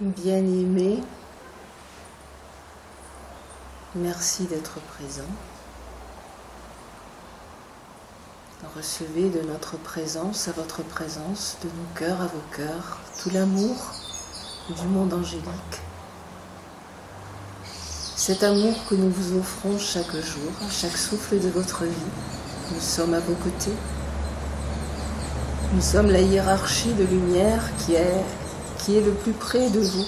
Bien-aimé, merci d'être présent. Recevez de notre présence à votre présence, de nos cœurs à vos cœurs, tout l'amour du monde angélique. Cet amour que nous vous offrons chaque jour, à chaque souffle de votre vie. Nous sommes à vos côtés. Nous sommes la hiérarchie de lumière qui est le plus près de vous.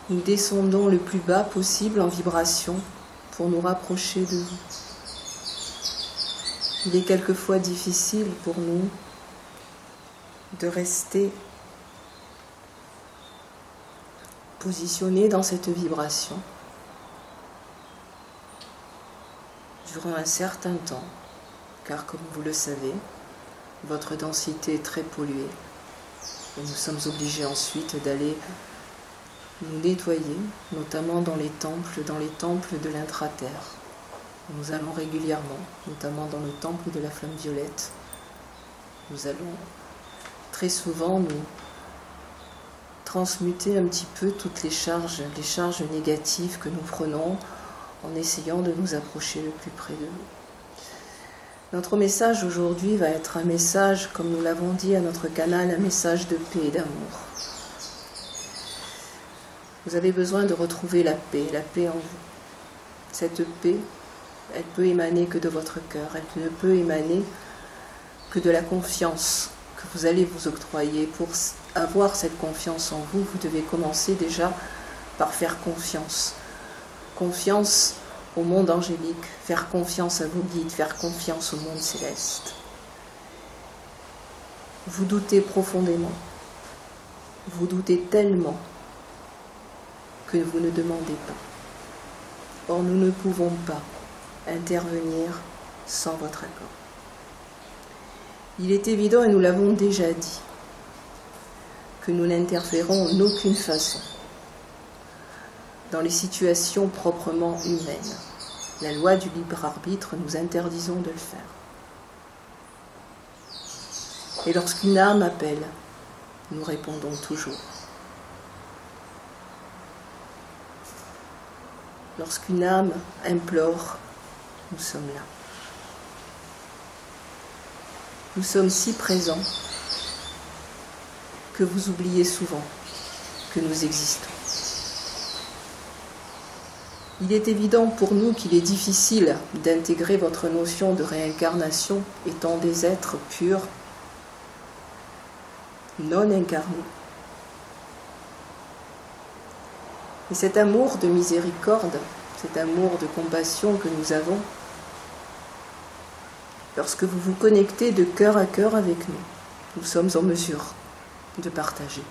Nous descendons le plus bas possible en vibration pour nous rapprocher de vous. Il est quelquefois difficile pour nous de rester positionnés dans cette vibration durant un certain temps, car comme vous le savez, votre densité est très polluée. Et nous sommes obligés ensuite d'aller nous nettoyer, notamment dans les temples de l'intra-terre. Nous allons régulièrement, notamment dans le temple de la flamme violette. Nous allons très souvent nous transmuter un petit peu toutes les charges négatives que nous prenons en essayant de nous approcher le plus près de nous. Notre message aujourd'hui va être un message, comme nous l'avons dit à notre canal, un message de paix et d'amour. Vous avez besoin de retrouver la paix en vous. Cette paix, elle peut émaner que de votre cœur, elle ne peut émaner que de la confiance que vous allez vous octroyer. Pour avoir cette confiance en vous, vous devez commencer déjà par faire confiance. Confiance au monde angélique, faire confiance à vos guides, faire confiance au monde céleste. Vous doutez profondément, vous doutez tellement que vous ne demandez pas. Or, nous ne pouvons pas intervenir sans votre accord. Il est évident, et nous l'avons déjà dit, que nous n'interférons en aucune façon dans les situations proprement humaines. La loi du libre arbitre, nous interdisons de le faire. Et lorsqu'une âme appelle, nous répondons toujours. Lorsqu'une âme implore, nous sommes là. Nous sommes si présents que vous oubliez souvent que nous existons. Il est évident pour nous qu'il est difficile d'intégrer votre notion de réincarnation étant des êtres purs, non incarnés. Et cet amour de miséricorde, cet amour de compassion que nous avons, lorsque vous vous connectez de cœur à cœur avec nous, nous sommes en mesure de partager,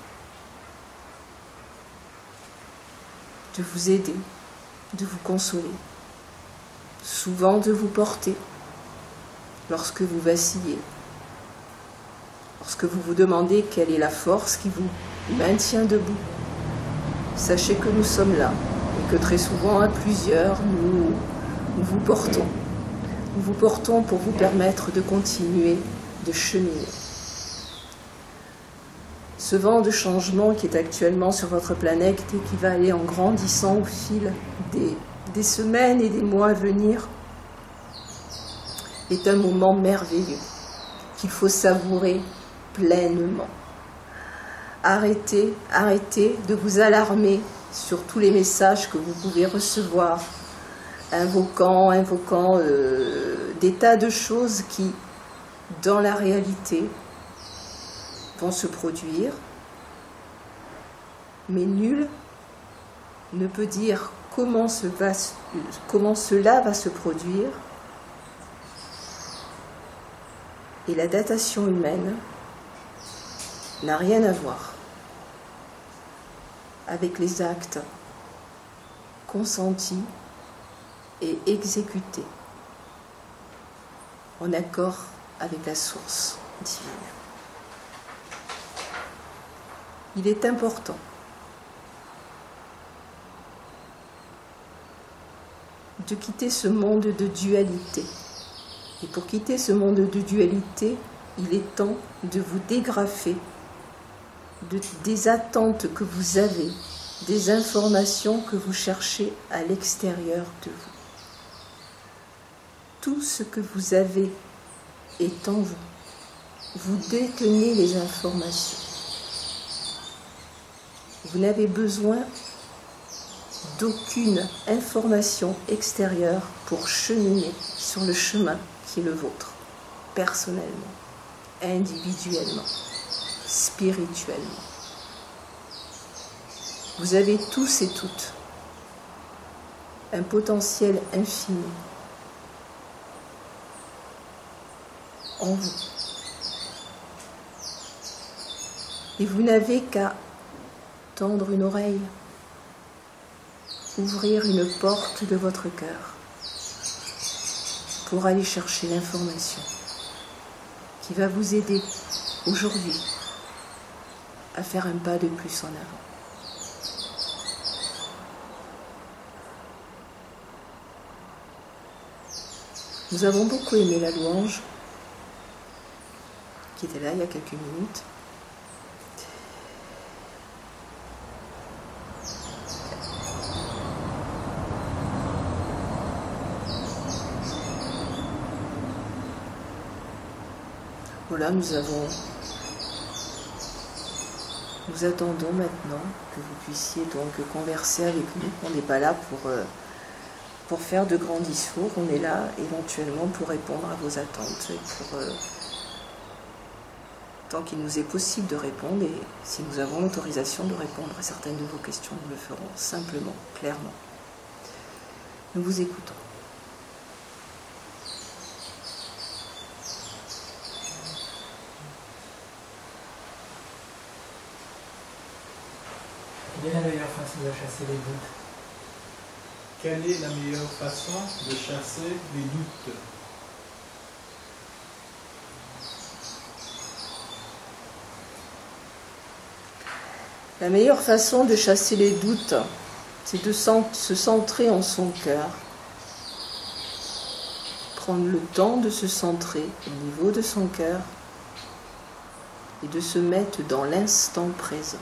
de vous aider, de vous consoler, souvent de vous porter lorsque vous vacillez, lorsque vous vous demandez quelle est la force qui vous maintient debout. Sachez que nous sommes là et que très souvent à plusieurs nous vous portons. Nous vous portons pour vous permettre de continuer de cheminer. Ce vent de changement qui est actuellement sur votre planète et qui va aller en grandissant au fil des semaines et des mois à venir est un moment merveilleux qu'il faut savourer pleinement. Arrêtez de vous alarmer sur tous les messages que vous pouvez recevoir, invoquant des tas de choses qui, dans la réalité, vont se produire, mais nul ne peut dire comment cela va se produire. Et la datation humaine n'a rien à voir avec les actes consentis et exécutés en accord avec la source divine. Il est important de quitter ce monde de dualité. Et pour quitter ce monde de dualité, il est temps de vous dégrafer des attentes que vous avez, des informations que vous cherchez à l'extérieur de vous. Tout ce que vous avez est en vous. Vous détenez les informations. Vous n'avez besoin d'aucune information extérieure pour cheminer sur le chemin qui est le vôtre, personnellement, individuellement, spirituellement. Vous avez tous et toutes un potentiel infini en vous. Et vous n'avez qu'à tendre une oreille, ouvrir une porte de votre cœur pour aller chercher l'information qui va vous aider aujourd'hui à faire un pas de plus en avant. Nous avons beaucoup aimé la louange qui était là il y a quelques minutes. Voilà, nous attendons maintenant que vous puissiez donc converser avec nous. On n'est pas là pour faire de grands discours, on est là éventuellement pour répondre à vos attentes, et tant qu'il nous est possible de répondre, et si nous avons l'autorisation de répondre à certaines de vos questions, nous le ferons simplement, clairement. Nous vous écoutons. Quelle est la meilleure façon de chasser les doutes? Quelle est la meilleure façon de chasser les doutes? La meilleure façon de chasser les doutes, c'est de se centrer en son cœur. Prendre le temps de se centrer au niveau de son cœur et de se mettre dans l'instant présent,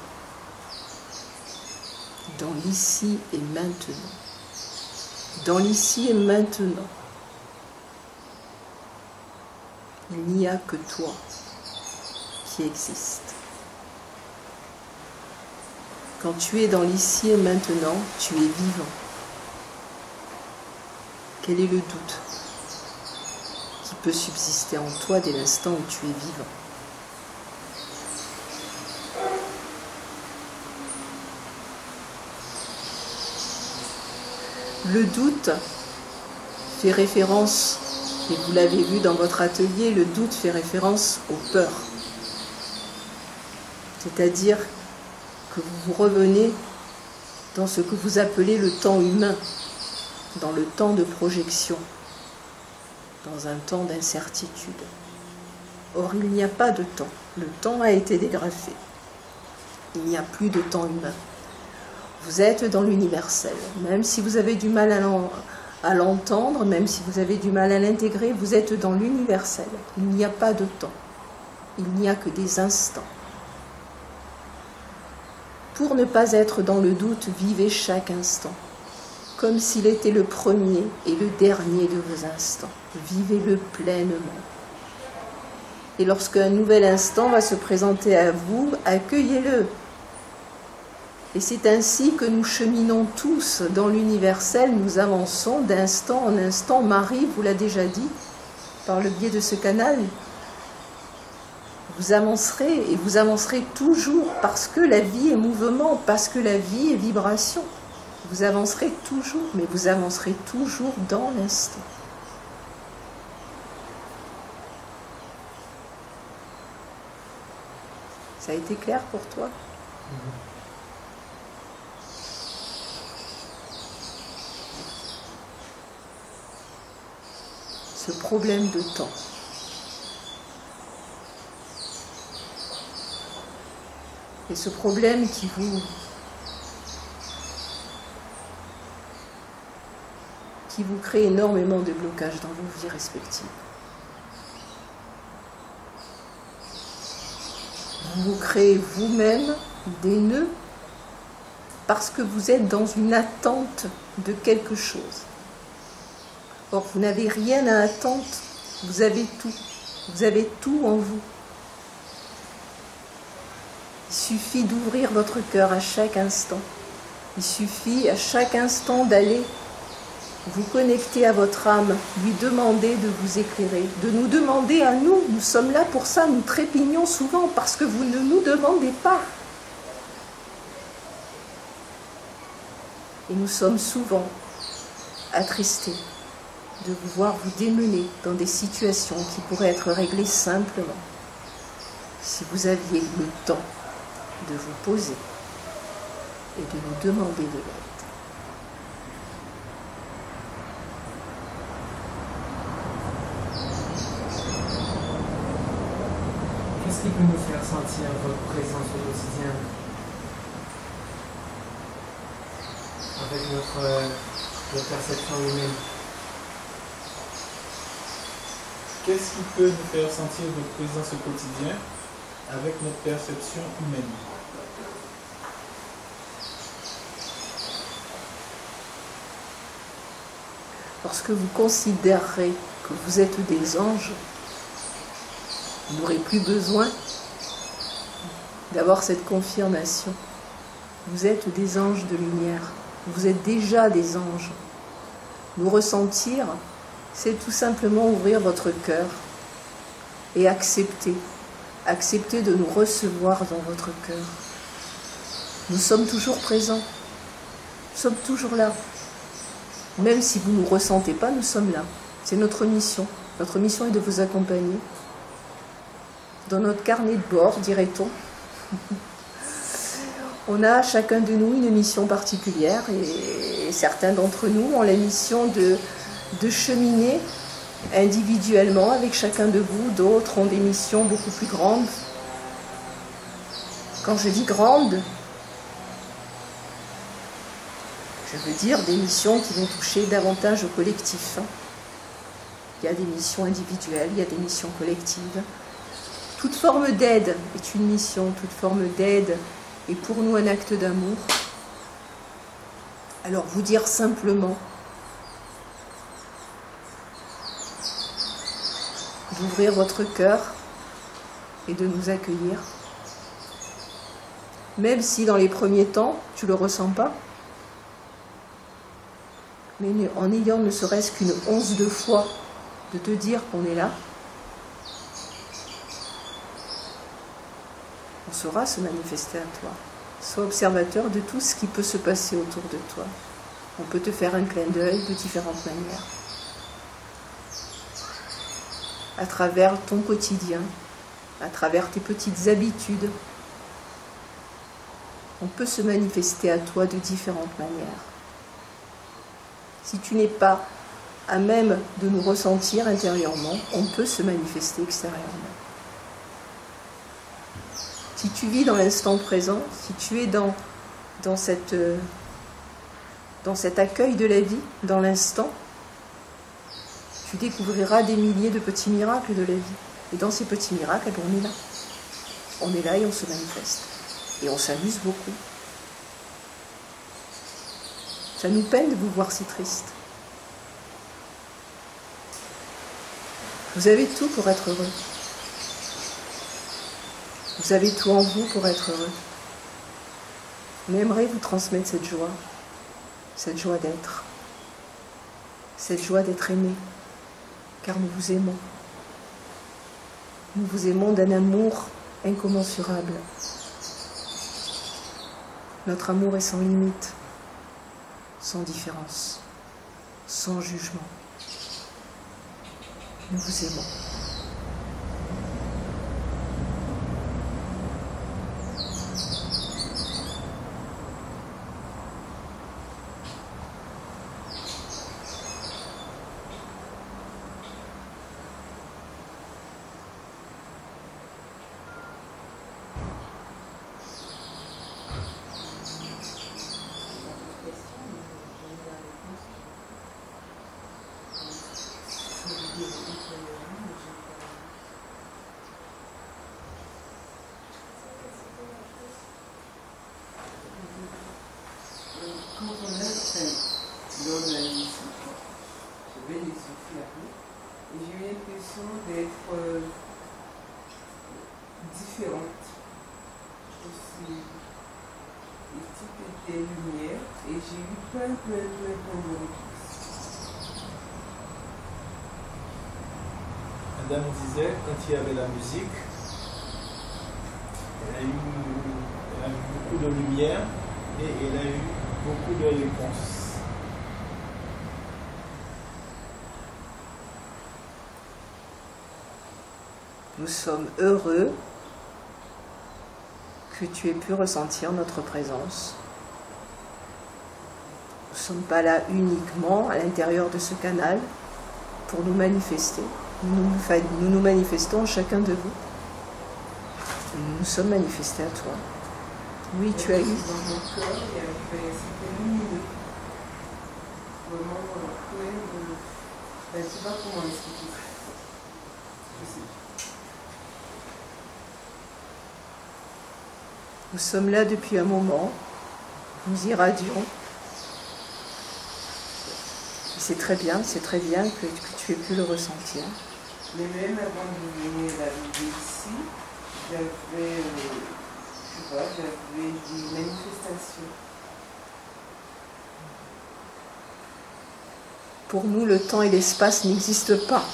dans l'ici et maintenant. Dans l'ici et maintenant, il n'y a que toi qui existe. Quand tu es dans l'ici et maintenant, tu es vivant. Quel est le doute qui peut subsister en toi dès l'instant où tu es vivant? Le doute fait référence, et vous l'avez vu dans votre atelier, le doute fait référence aux peurs. C'est-à-dire que vous revenez dans ce que vous appelez le temps humain, dans le temps de projection, dans un temps d'incertitude. Or, il n'y a pas de temps. Le temps a été dégrafé. Il n'y a plus de temps humain. Vous êtes dans l'universel. Même si vous avez du mal à l'entendre, même si vous avez du mal à l'intégrer, vous êtes dans l'universel. Il n'y a pas de temps. Il n'y a que des instants. Pour ne pas être dans le doute, vivez chaque instant, comme s'il était le premier et le dernier de vos instants. Vivez-le pleinement. Et lorsqu'un nouvel instant va se présenter à vous, accueillez-le. Et c'est ainsi que nous cheminons tous dans l'universel, nous avançons d'instant en instant. Marie vous l'a déjà dit, par le biais de ce canal. Vous avancerez, et vous avancerez toujours, parce que la vie est mouvement, parce que la vie est vibration. Vous avancerez toujours, mais vous avancerez toujours dans l'instant. Ça a été clair pour toi? Ce problème de temps. Et ce problème qui vous crée énormément de blocages dans vos vies respectives. Vous vous créez vous-même des nœuds parce que vous êtes dans une attente de quelque chose. Or, vous n'avez rien à attendre, vous avez tout. Vous avez tout en vous. Il suffit d'ouvrir votre cœur à chaque instant. Il suffit à chaque instant d'aller vous connecter à votre âme, lui demander de vous éclairer, de nous demander à nous. Nous sommes là pour ça, nous trépignons souvent parce que vous ne nous demandez pas. Et nous sommes souvent attristés de vous voir vous démener dans des situations qui pourraient être réglées simplement si vous aviez le temps de vous poser et de nous demander de l'aide. Qu'est-ce qui peut nous faire sentir votre présence au quotidien avec notre perception humaine? Qu'est-ce qui peut nous faire sentir votre présence au quotidien avec notre perception humaine? Lorsque vous considérerez que vous êtes des anges, vous n'aurez plus besoin d'avoir cette confirmation. Vous êtes des anges de lumière. Vous êtes déjà des anges. Nous ressentir, c'est tout simplement ouvrir votre cœur et accepter de nous recevoir dans votre cœur. Nous sommes toujours présents. Nous sommes toujours là. Même si vous ne nous ressentez pas, nous sommes là. C'est notre mission. Notre mission est de vous accompagner. Dans notre carnet de bord, dirait-on, on a chacun de nous une mission particulière et certains d'entre nous ont la mission de cheminer individuellement avec chacun de vous. D'autres ont des missions beaucoup plus grandes. Quand je dis grandes, je veux dire des missions qui vont toucher davantage au collectif. Il y a des missions individuelles, il y a des missions collectives. Toute forme d'aide est une mission, toute forme d'aide est pour nous un acte d'amour. Alors vous dire simplement d'ouvrir votre cœur et de nous accueillir, même si dans les premiers temps tu ne le ressens pas, mais en ayant ne serait-ce qu'une once de foi de te dire qu'on est là, on saura se manifester à toi. Sois observateur de tout ce qui peut se passer autour de toi. On peut te faire un clin d'œil de différentes manières. À travers ton quotidien, à travers tes petites habitudes, on peut se manifester à toi de différentes manières. Si tu n'es pas à même de nous ressentir intérieurement, on peut se manifester extérieurement. Si tu vis dans l'instant présent, si tu es dans cet accueil de la vie, dans l'instant, tu découvriras des milliers de petits miracles de la vie. Et dans ces petits miracles, on est là. On est là et on se manifeste. Et on s'amuse beaucoup. Ça nous peine de vous voir si triste. Vous avez tout pour être heureux. Vous avez tout en vous pour être heureux. On aimerait vous transmettre cette joie d'être, cette joie d'être aimé, car nous vous aimons. Nous vous aimons d'un amour incommensurable. Notre amour est sans limite, sans différence, sans jugement. Nous vous aimons. et tout était lumière, et j'ai eu plein de réponses. Madame disait, quand il y avait la musique, elle a eu beaucoup de lumière et elle a eu beaucoup de réponses. Nous sommes heureux que tu aies pu ressentir notre présence. Nous ne sommes pas là uniquement à l'intérieur de ce canal pour nous manifester. Nous nous manifestons chacun de vous. Nous nous sommes manifestés à toi. Oui, tu as eu. Dans mon cœur, c'était lumineux. Vraiment plein de. Je ne sais pas comment expliquer ça. Nous sommes là depuis un moment. Nous irradions. C'est très bien que tu aies pu le ressentir. Mais même avant de venir arriver ici, j'avais des manifestations. Pour nous, le temps et l'espace n'existent pas.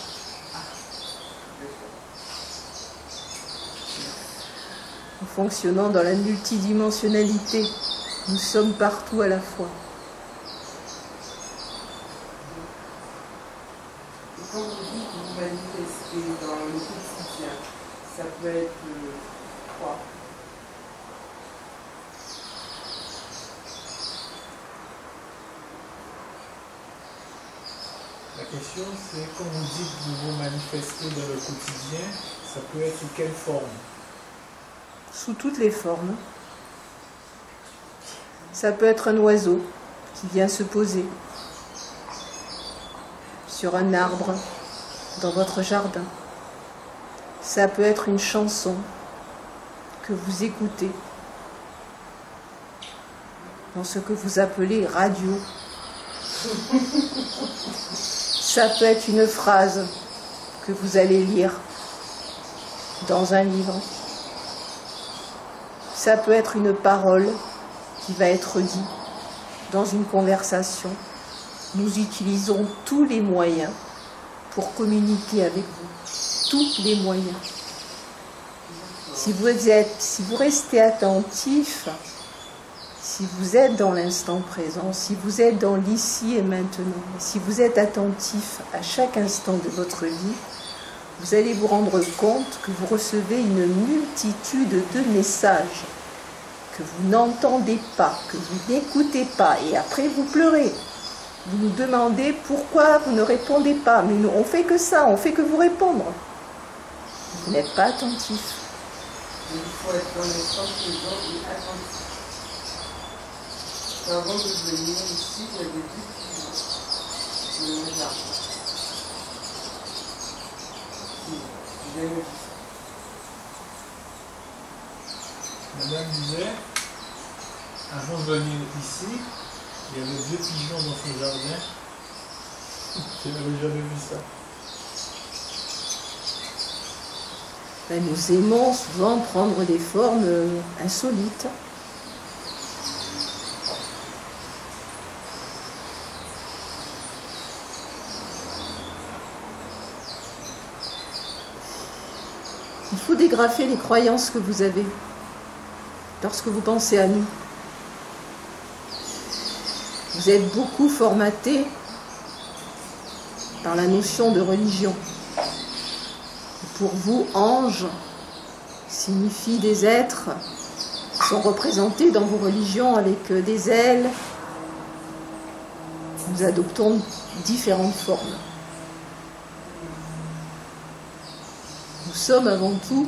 Nous fonctionnons dans la multidimensionnalité. Nous sommes partout à la fois. Quand vous dites que vous manifestez dans le quotidien, ça peut être quoi? La question, c'est quand vous dites que vous vous manifestez dans le quotidien, ça peut être sous quelle forme? Sous toutes les formes. Ça peut être un oiseau qui vient se poser sur un arbre dans votre jardin. Ça peut être une chanson que vous écoutez dans ce que vous appelez radio. Ça peut être une phrase que vous allez lire dans un livre. Ça peut être une parole qui va être dite dans une conversation. Nous utilisons tous les moyens pour communiquer avec vous. Tous les moyens. Si vous restez attentif, si vous êtes dans l'instant présent, si vous êtes dans l'ici et maintenant, si vous êtes attentif à chaque instant de votre vie, vous allez vous rendre compte que vous recevez une multitude de messages que vous n'entendez pas, que vous n'écoutez pas, et après vous pleurez. Vous nous demandez pourquoi vous ne répondez pas, mais nous, on fait que ça, on fait que vous répondre. Vous n'êtes pas attentif. Il faut être dans l'instant présent et attentif. Avant de venir ici, j'avais dit que je là. Madame disait, avant de venir ici, il y avait 2 pigeons dans son jardin. Je n'avais jamais vu ça. Nous aimons souvent prendre des formes insolites. Il faut dégrafer les croyances que vous avez lorsque vous pensez à nous. Vous êtes beaucoup formaté par la notion de religion. Pour vous, ange signifie des êtres qui sont représentés dans vos religions avec des ailes. Nous adoptons différentes formes. Nous sommes avant tout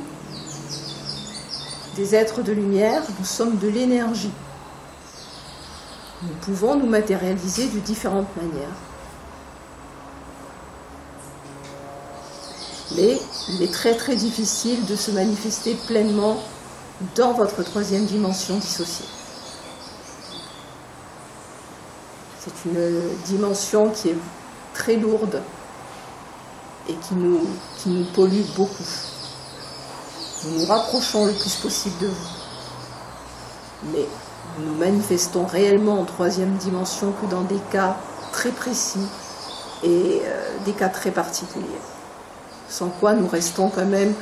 des êtres de lumière, nous sommes de l'énergie. Nous pouvons nous matérialiser de différentes manières. Mais il est très très difficile de se manifester pleinement dans votre 3e dimension dissociée. C'est une dimension qui est très lourde et qui nous pollue beaucoup. Nous nous rapprochons le plus possible de vous. Mais nous manifestons réellement en troisième dimension que dans des cas très précis et des cas très particuliers. Sans quoi nous restons quand même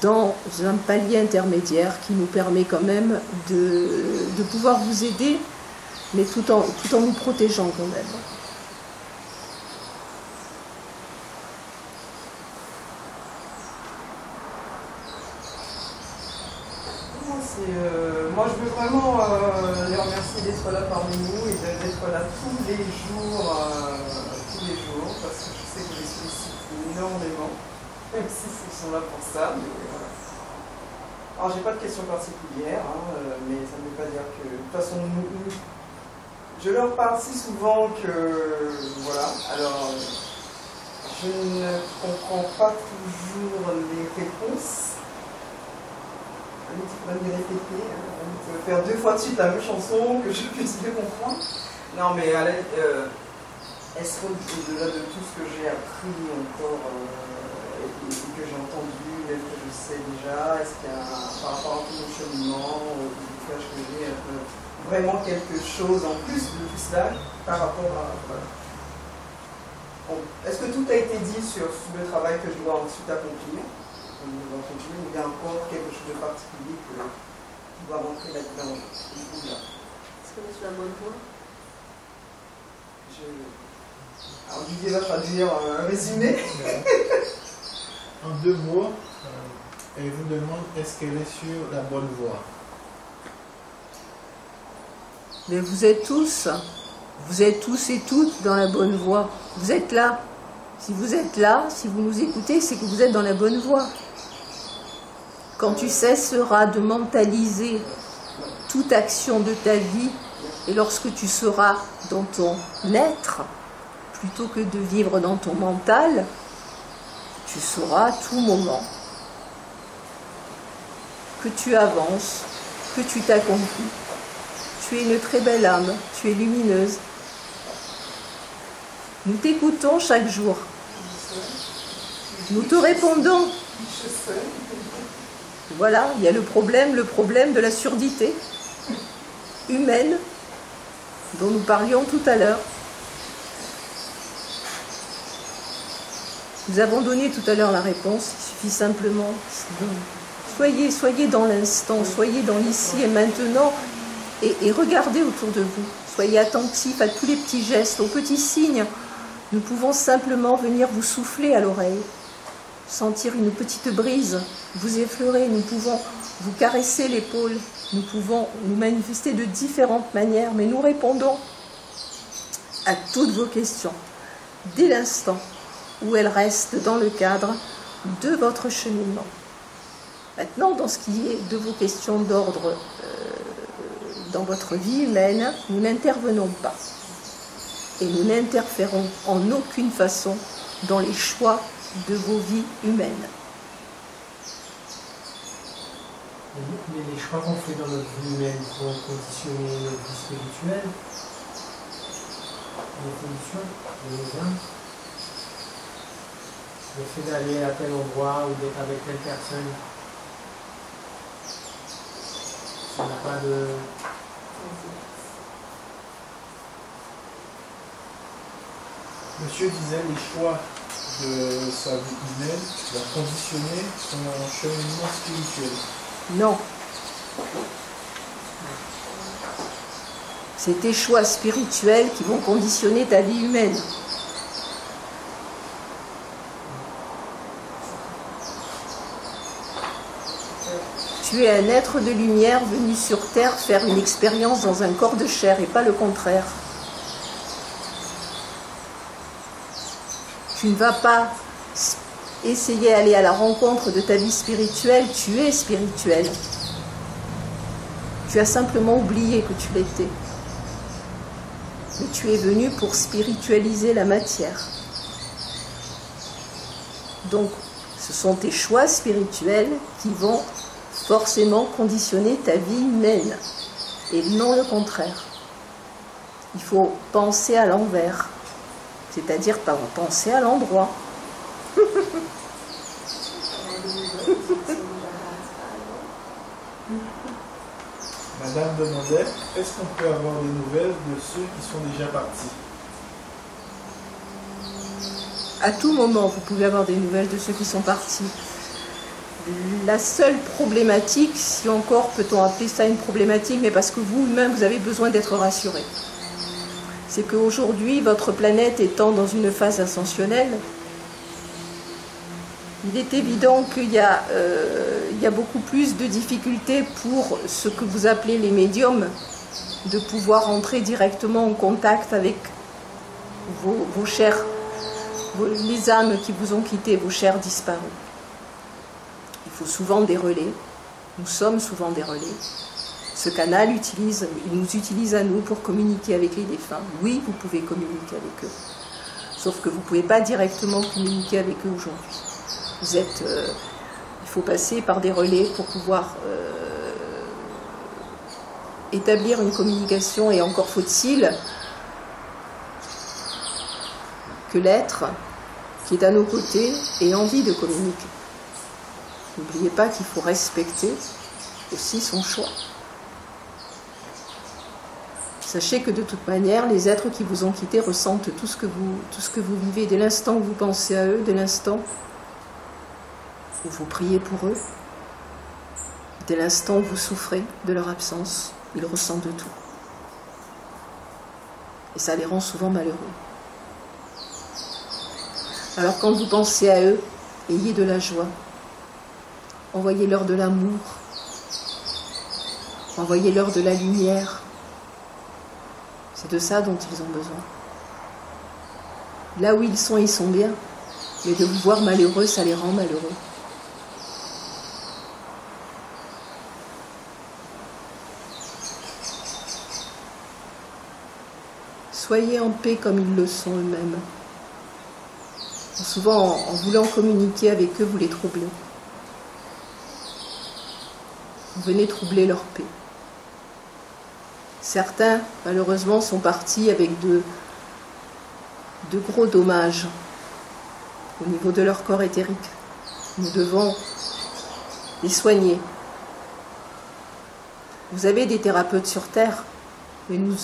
dans un palier intermédiaire qui nous permet quand même de pouvoir vous aider, mais tout en nous protégeant quand même. Moi, je veux vraiment les remercier d'être là parmi nous et d'être là tous les jours, parce que je sais que je les sollicite énormément, même s'ils sont là pour ça. Mais, alors, j'ai pas de questions particulières, mais ça ne veut pas dire que... De toute façon, je leur parle si souvent que... Voilà, alors... Je ne comprends pas toujours les réponses. Il faudrait me répéter, faire 2 fois de suite la même chanson que je puisse mieux comprendre. Non, mais est-ce qu'au-delà de tout ce que j'ai appris encore et que j'ai entendu, même que je sais déjà, est-ce qu'il y a, par rapport à tout mon cheminement, au message que j'ai, vraiment quelque chose en plus de tout cela par rapport à... Voilà. Bon, est-ce que tout a été dit sur le travail que je dois ensuite accomplir? Ou il y a encore quelque chose de particulier qui doit rentrer là-dedans. Est-ce que c'est la bonne voie? Alors Didier va traduire un résumé. En 2 mots, elle vous demande est-ce qu'elle est sur la bonne voie. Mais vous êtes tous et toutes dans la bonne voie. Vous êtes là. Si vous êtes là, si vous nous écoutez, c'est que vous êtes dans la bonne voie. Quand tu cesseras de mentaliser toute action de ta vie, et lorsque tu seras dans ton être, plutôt que de vivre dans ton mental, tu sauras à tout moment que tu avances, que tu t'accomplis. Tu es une très belle âme, tu es lumineuse. Nous t'écoutons chaque jour. Nous te répondons. Voilà, il y a le problème de la surdité humaine dont nous parlions tout à l'heure. Nous avons donné tout à l'heure la réponse, il suffit simplement de... Soyez dans l'instant, soyez dans l'ici et maintenant et regardez autour de vous. Soyez attentifs à tous les petits gestes, aux petits signes. Nous pouvons simplement venir vous souffler à l'oreille, sentir une petite brise, vous effleurer, nous pouvons vous caresser l'épaule, nous pouvons nous manifester de différentes manières, mais nous répondons à toutes vos questions dès l'instant où elles restent dans le cadre de votre cheminement. Maintenant, dans ce qui est de vos questions d'ordre dans votre vie humaine, nous n'intervenons pas. Et nous n'interférons en aucune façon dans les choix de vos vies humaines. Mais les choix qu'on fait dans notre vie humaine vont conditionner notre vie spirituelle, l'évolution de nos âmes. Le fait d'aller à tel endroit ou d'être avec telle personne, ça n'a pas de... Monsieur disait les choix de sa vie humaine va conditionner son cheminement spirituel. Non. C'est tes choix spirituels qui vont conditionner ta vie humaine. Tu es un être de lumière venu sur Terre faire une expérience dans un corps de chair et pas le contraire. Tu ne vas pas essayer d'aller à la rencontre de ta vie spirituelle, tu es spirituel. Tu as simplement oublié que tu l'étais. Mais tu es venu pour spiritualiser la matière. Donc, ce sont tes choix spirituels qui vont forcément conditionner ta vie humaine, et non le contraire. Il faut penser à l'envers, c'est-à-dire pas penser à l'endroit. Madame demandait, est-ce qu'on peut avoir des nouvelles de ceux qui sont déjà partis? À tout moment, vous pouvez avoir des nouvelles de ceux qui sont partis. La seule problématique, si encore peut-on appeler ça une problématique, mais parce que vous-même, vous avez besoin d'être rassuré, c'est qu'aujourd'hui, votre planète étant dans une phase ascensionnelle, il est évident qu'il y a beaucoup plus de difficultés pour ce que vous appelez les médiums, de pouvoir entrer directement en contact avec vos chers, les âmes qui vous ont quitté, vos chers disparus. Il faut souvent des relais, nous sommes souvent des relais. Ce canal il nous utilise à nous pour communiquer avec les défunts. Oui, vous pouvez communiquer avec eux, sauf que vous ne pouvez pas directement communiquer avec eux aujourd'hui. Il faut passer par des relais pour pouvoir établir une communication, et encore faut-il que l'être qui est à nos côtés ait envie de communiquer. N'oubliez pas qu'il faut respecter aussi son choix. Sachez que de toute manière, les êtres qui vous ont quitté ressentent tout ce que vous vivez, dès l'instant où vous pensez à eux, dès l'instant où vous priez pour eux, dès l'instant où vous souffrez de leur absence, ils ressentent tout. Et ça les rend souvent malheureux. Alors quand vous pensez à eux, ayez de la joie. Envoyez-leur de l'amour. Envoyez-leur de la lumière. C'est de ça dont ils ont besoin. Là où ils sont bien. Mais de vous voir malheureux, ça les rend malheureux. Soyez en paix comme ils le sont eux-mêmes. Souvent, en voulant communiquer avec eux, vous les troublez. Vous venez troubler leur paix. Certains, malheureusement, sont partis avec de gros dommages au niveau de leur corps éthérique. Nous devons les soigner. Vous avez des thérapeutes sur Terre, mais nous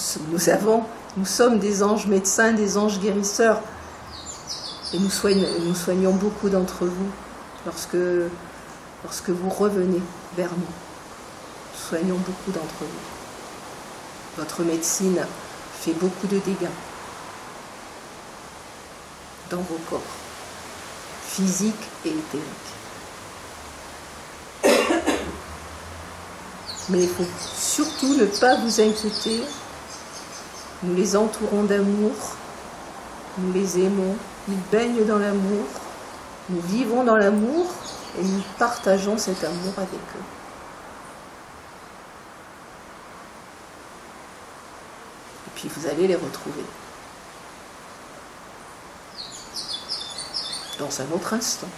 sommes des anges médecins, des anges guérisseurs. Et nous soignons beaucoup d'entre vous lorsque vous revenez vers nous. Nous soignons beaucoup d'entre vous. Votre médecine fait beaucoup de dégâts dans vos corps, physiques et éthériques. Mais il faut surtout ne pas vous inquiéter. Nous les entourons d'amour, nous les aimons, ils baignent dans l'amour, nous vivons dans l'amour et nous partageons cet amour avec eux. Et puis vous allez les retrouver dans un autre instant.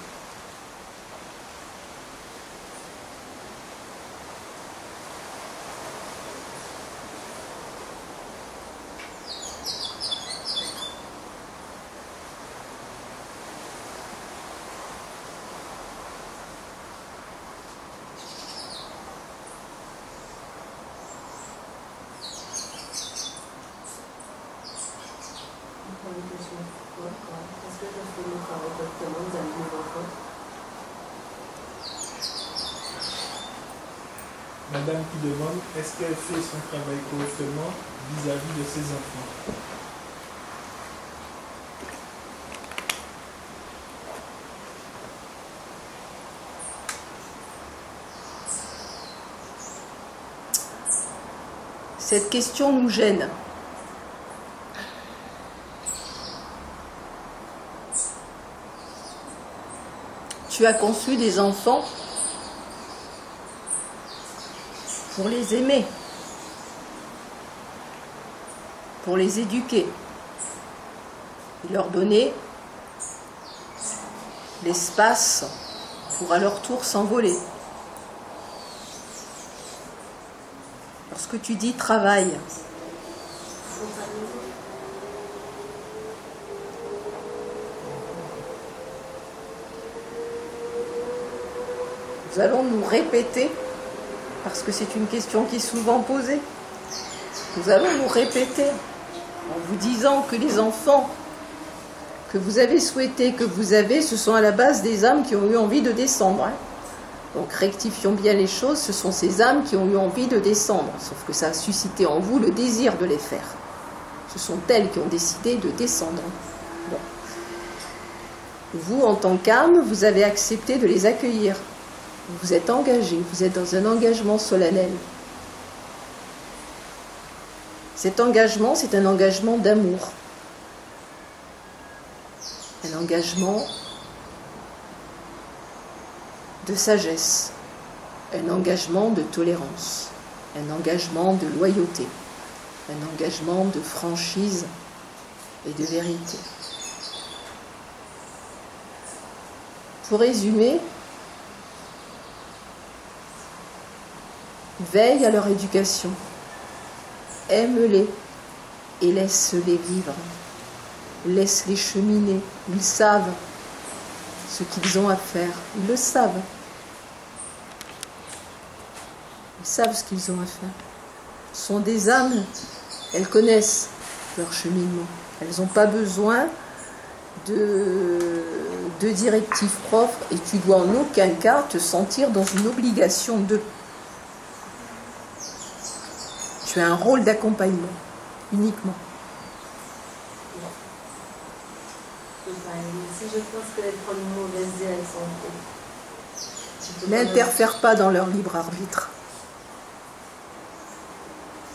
Madame qui demande, est-ce qu'elle fait son travail correctement vis-à-vis de ses enfants? Cette question nous gêne. Tu as conçu des enfants pour les aimer, pour les éduquer, et leur donner l'espace pour à leur tour s'envoler. Lorsque tu dis travail, nous allons nous répéter parce que c'est une question qui est souvent posée. Nous allons nous répéter en vous disant que les enfants que vous avez souhaités, que vous avez, ce sont à la base des âmes qui ont eu envie de descendre. Donc rectifions bien les choses, ce sont ces âmes qui ont eu envie de descendre, sauf que ça a suscité en vous le désir de les faire. Ce sont elles qui ont décidé de descendre. Bon. Vous, en tant qu'âme, vous avez accepté de les accueillir. Vous êtes engagé, vous êtes dans un engagement solennel. Cet engagement, c'est un engagement d'amour. Un engagement de sagesse, un engagement de tolérance, un engagement de loyauté, un engagement de franchise et de vérité. Pour résumer, veille à leur éducation, aime-les et laisse-les vivre. Laisse-les cheminer, ils savent ce qu'ils ont à faire, ils le savent. Ils savent ce qu'ils ont à faire. Ce sont des âmes, elles connaissent leur cheminement. Elles n'ont pas besoin de directives propres et tu dois en aucun cas te sentir dans une obligation d'eux. Tu as un rôle d'accompagnement, uniquement. Si je pense qu'elles prennent une mauvaise direction, n'interfère pas dans leur libre arbitre.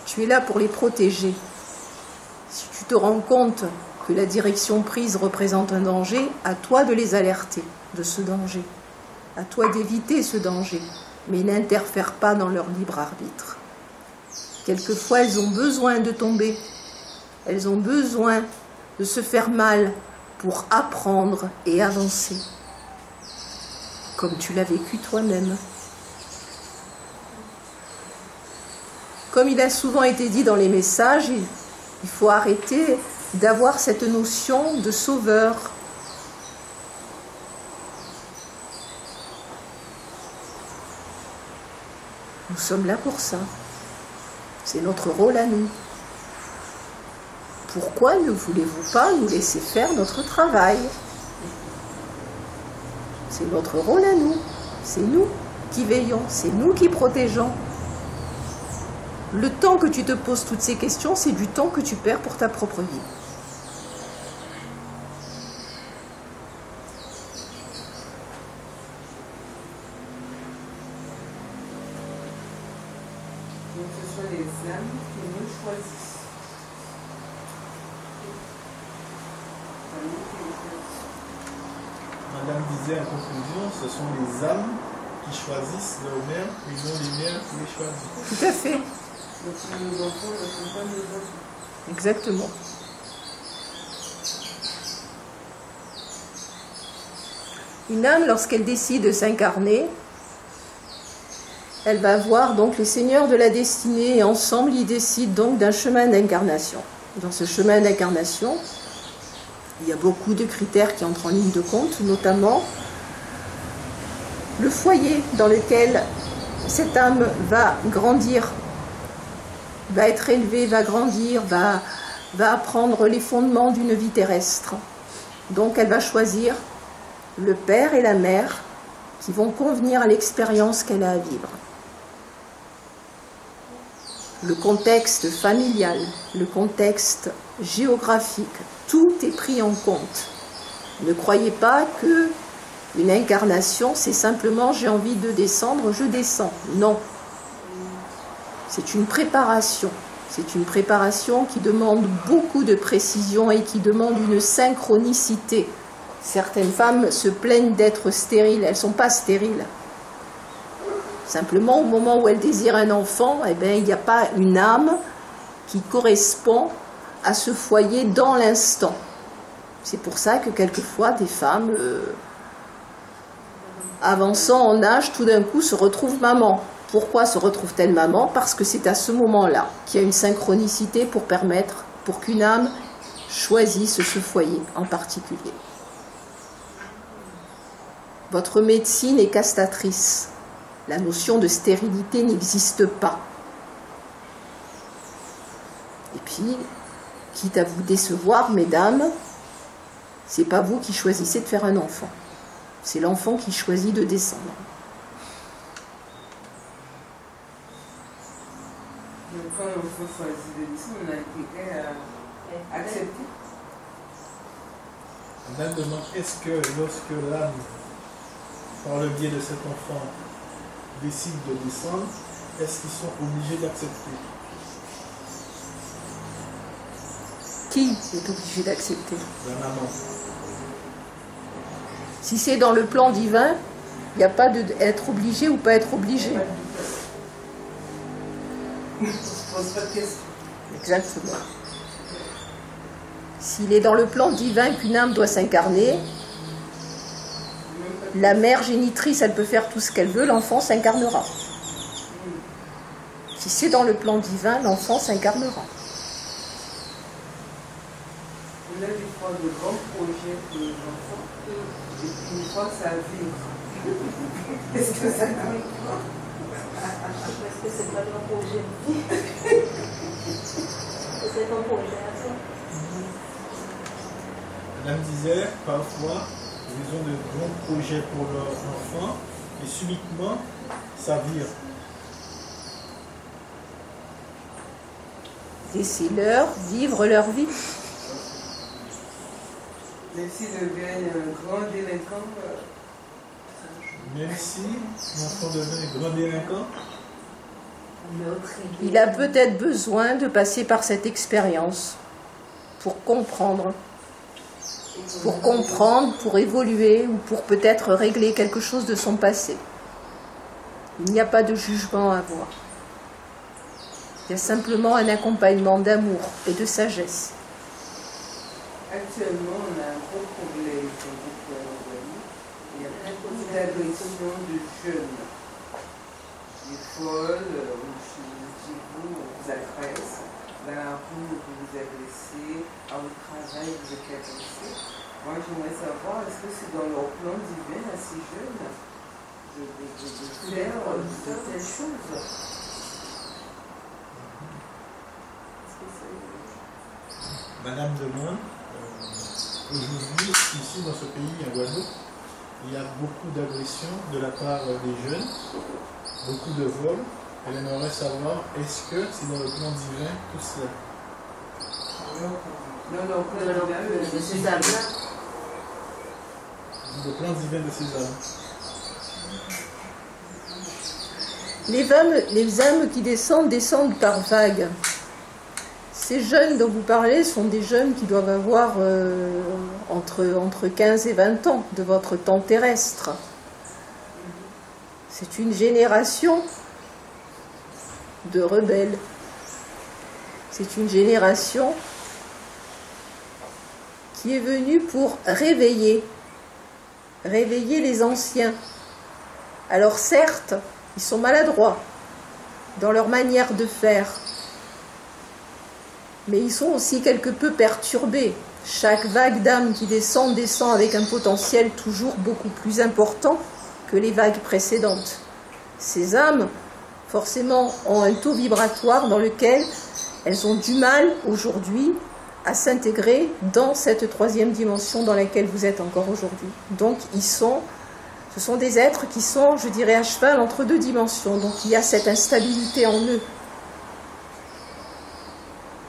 Tu es là pour les protéger. Si tu te rends compte que la direction prise représente un danger, à toi de les alerter de ce danger. À toi d'éviter ce danger. Mais n'interfère pas dans leur libre arbitre. Quelquefois, elles ont besoin de tomber. Elles ont besoin de se faire mal pour apprendre et avancer, comme tu l'as vécu toi-même. Comme il a souvent été dit dans les messages, il faut arrêter d'avoir cette notion de sauveur. Nous sommes là pour ça. C'est notre rôle à nous. Pourquoi ne voulez-vous pas nous laisser faire notre travail? C'est notre rôle à nous. C'est nous qui veillons, c'est nous qui protégeons. Le temps que tu te poses toutes ces questions, c'est du temps que tu perds pour ta propre vie. Donc ce sont les âmes qui nous choisissent. Madame disait en conclusion, ce sont les âmes qui choisissent leur mère et non les mères qui les choisissent. Tout à fait. Donc nos enfants ne sont pas nos enfants. Exactement. Une âme, lorsqu'elle décide de s'incarner, elle va voir donc les seigneurs de la destinée et ensemble ils décident donc d'un chemin d'incarnation. Dans ce chemin d'incarnation, il y a beaucoup de critères qui entrent en ligne de compte, notamment le foyer dans lequel cette âme va grandir, va être élevée, va grandir, va apprendre les fondements d'une vie terrestre. Donc elle va choisir le père et la mère qui vont convenir à l'expérience qu'elle a à vivre. Le contexte familial, le contexte géographique, tout est pris en compte. Ne croyez pas que une incarnation, c'est simplement j'ai envie de descendre, je descends. Non. C'est une préparation. C'est une préparation qui demande beaucoup de précision et qui demande une synchronicité. Certaines femmes se plaignent d'être stériles. Elles ne sont pas stériles. Simplement, au moment où elles désirent un enfant, eh bien, il n'y a pas une âme qui correspond à ce foyer dans l'instant. C'est pour ça que quelquefois, des femmes, avançant en âge, tout d'un coup se retrouvent maman. Pourquoi se retrouve-t-elle maman? Parce que c'est à ce moment-là qu'il y a une synchronicité pour permettre, pour qu'une âme choisisse ce foyer en particulier. Votre médecine est castratrice. La notion de stérilité n'existe pas. Et puis, quitte à vous décevoir, mesdames, c'est pas vous qui choisissez de faire un enfant. C'est l'enfant qui choisit de descendre. Donc quand l'enfant choisit de descendre, on a intérêt à accepter. Madame demande, est-ce que lorsque l'âme, par le biais de cet enfant, décide de descendre, est-ce qu'ils sont obligés d'accepter? Qui est obligé d'accepter? La maman. Si c'est dans le plan divin, il n'y a pas d'être obligé ou pas être obligé. On ne se pose pas de questions. Exactement. S'il est dans le plan divin qu'une âme doit s'incarner, la mère génitrice, elle peut faire tout ce qu'elle veut, l'enfant s'incarnera. Si c'est dans le plan divin, l'enfant s'incarnera. On a des fois de grands projets pour les enfants, et puis une fois ça vire. Est-ce que ça arrive? Parce que c'est pas un projet. C'est un projet à ça. Madame disait, parfois, ils ont de grands projets pour leur enfant, et subitement, ça vire. Laissez-leur vivre leur vie. Même s'ils deviennent un grand délinquant, Même si l'enfant devient un grand délinquant, Il a peut-être besoin de passer par cette expérience pour comprendre, pour évoluer ou pour peut-être régler quelque chose de son passé. Il n'y a pas de jugement à avoir. Il y a simplement un accompagnement d'amour et de sagesse. actuellement on a un gros problème sur le groupe. Il y a beaucoup d'agressions de jeunes. Des folles, on vous agresse, dans la rue vous vous agressez, à votre travail vous êtes agressé. Moi j'aimerais savoir, est-ce que c'est dans leur plan divin à ces jeunes de faire de telles choses? Madame demande, aujourd'hui, ici dans ce pays, à Guadeloupe, il y a beaucoup d'agressions de la part des jeunes, beaucoup de vols. Elle aimerait savoir, est-ce que c'est dans le plan divin tout cela? Non, de ces âmes-là. Le plan divin de ces âmes. Les âmes qui descendent par vagues. Ces jeunes dont vous parlez sont des jeunes qui doivent avoir entre 15 et 20 ans de votre temps terrestre. C'est une génération de rebelles. C'est une génération qui est venue pour réveiller les anciens. Alors certes, ils sont maladroits dans leur manière de faire, mais ils sont aussi quelque peu perturbés. Chaque vague d'âme qui descend avec un potentiel toujours beaucoup plus important que les vagues précédentes. Ces âmes, forcément, ont un taux vibratoire dans lequel elles ont du mal aujourd'hui à s'intégrer dans cette troisième dimension dans laquelle vous êtes encore aujourd'hui. Donc ce sont des êtres qui sont, je dirais, à cheval entre deux dimensions. Donc il y a cette instabilité en eux.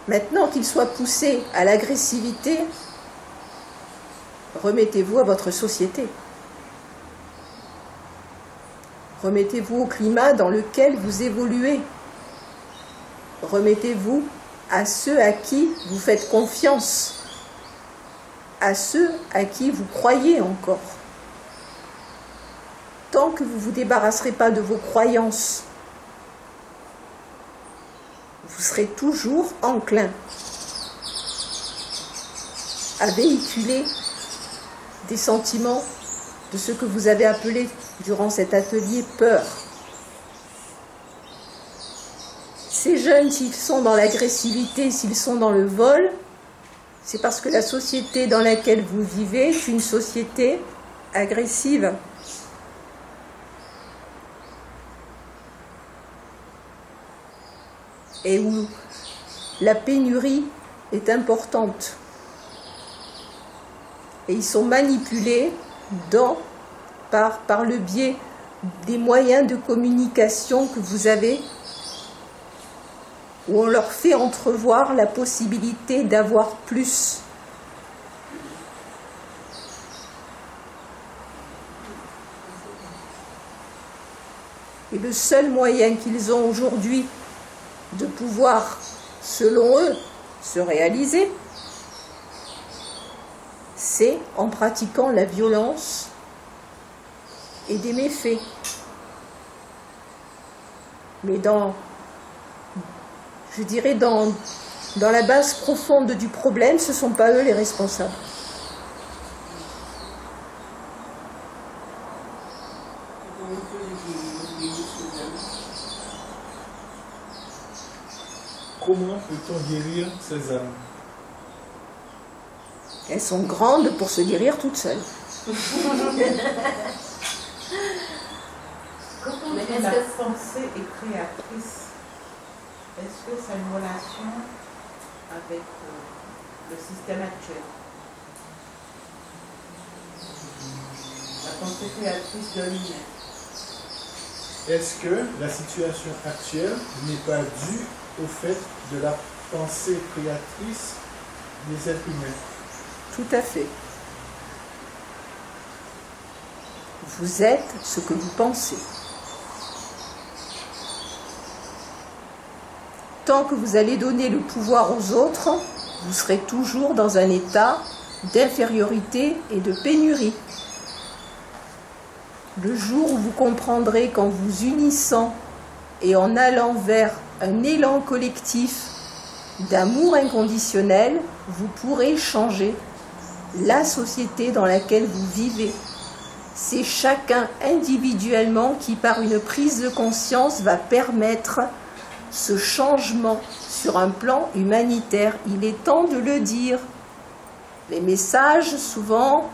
Maintenant qu'ils soient poussés à l'agressivité, remettez-vous à votre société. Remettez-vous au climat dans lequel vous évoluez. Remettez-vous à ceux à qui vous faites confiance, à ceux à qui vous croyez encore. Tant que vous ne vous débarrasserez pas de vos croyances, vous serez toujours enclin à véhiculer des sentiments de ce que vous avez appelé durant cet atelier peur. Ces jeunes, s'ils sont dans l'agressivité, s'ils sont dans le vol, c'est parce que la société dans laquelle vous vivez est une société agressive. et où la pénurie est importante. Et ils sont manipulés par le biais des moyens de communication que vous avez, où on leur fait entrevoir la possibilité d'avoir plus. Et le seul moyen qu'ils ont aujourd'hui de pouvoir, selon eux, se réaliser, c'est en pratiquant la violence et des méfaits. Mais je dirais, dans la base profonde du problème, ce ne sont pas eux les responsables. Comment peut-on guérir ces âmes? Elles sont grandes pour se guérir toutes seules. Quand on dit la pensée est créatrice, est-ce que ça a une relation avec le système actuel? La pensée créatrice de l'humain. Est-ce que la situation actuelle n'est pas due au fait de la pensée créatrice des êtres humains? Tout à fait. Vous êtes ce que vous pensez. Tant que vous allez donner le pouvoir aux autres, vous serez toujours dans un état d'infériorité et de pénurie. Le jour où vous comprendrez qu'en vous unissant et en allant vers un élan collectif d'amour inconditionnel, vous pourrez changer la société dans laquelle vous vivez. C'est chacun individuellement qui, par une prise de conscience, va permettre ce changement sur un plan humanitaire. Il est temps de le dire. Les messages, souvent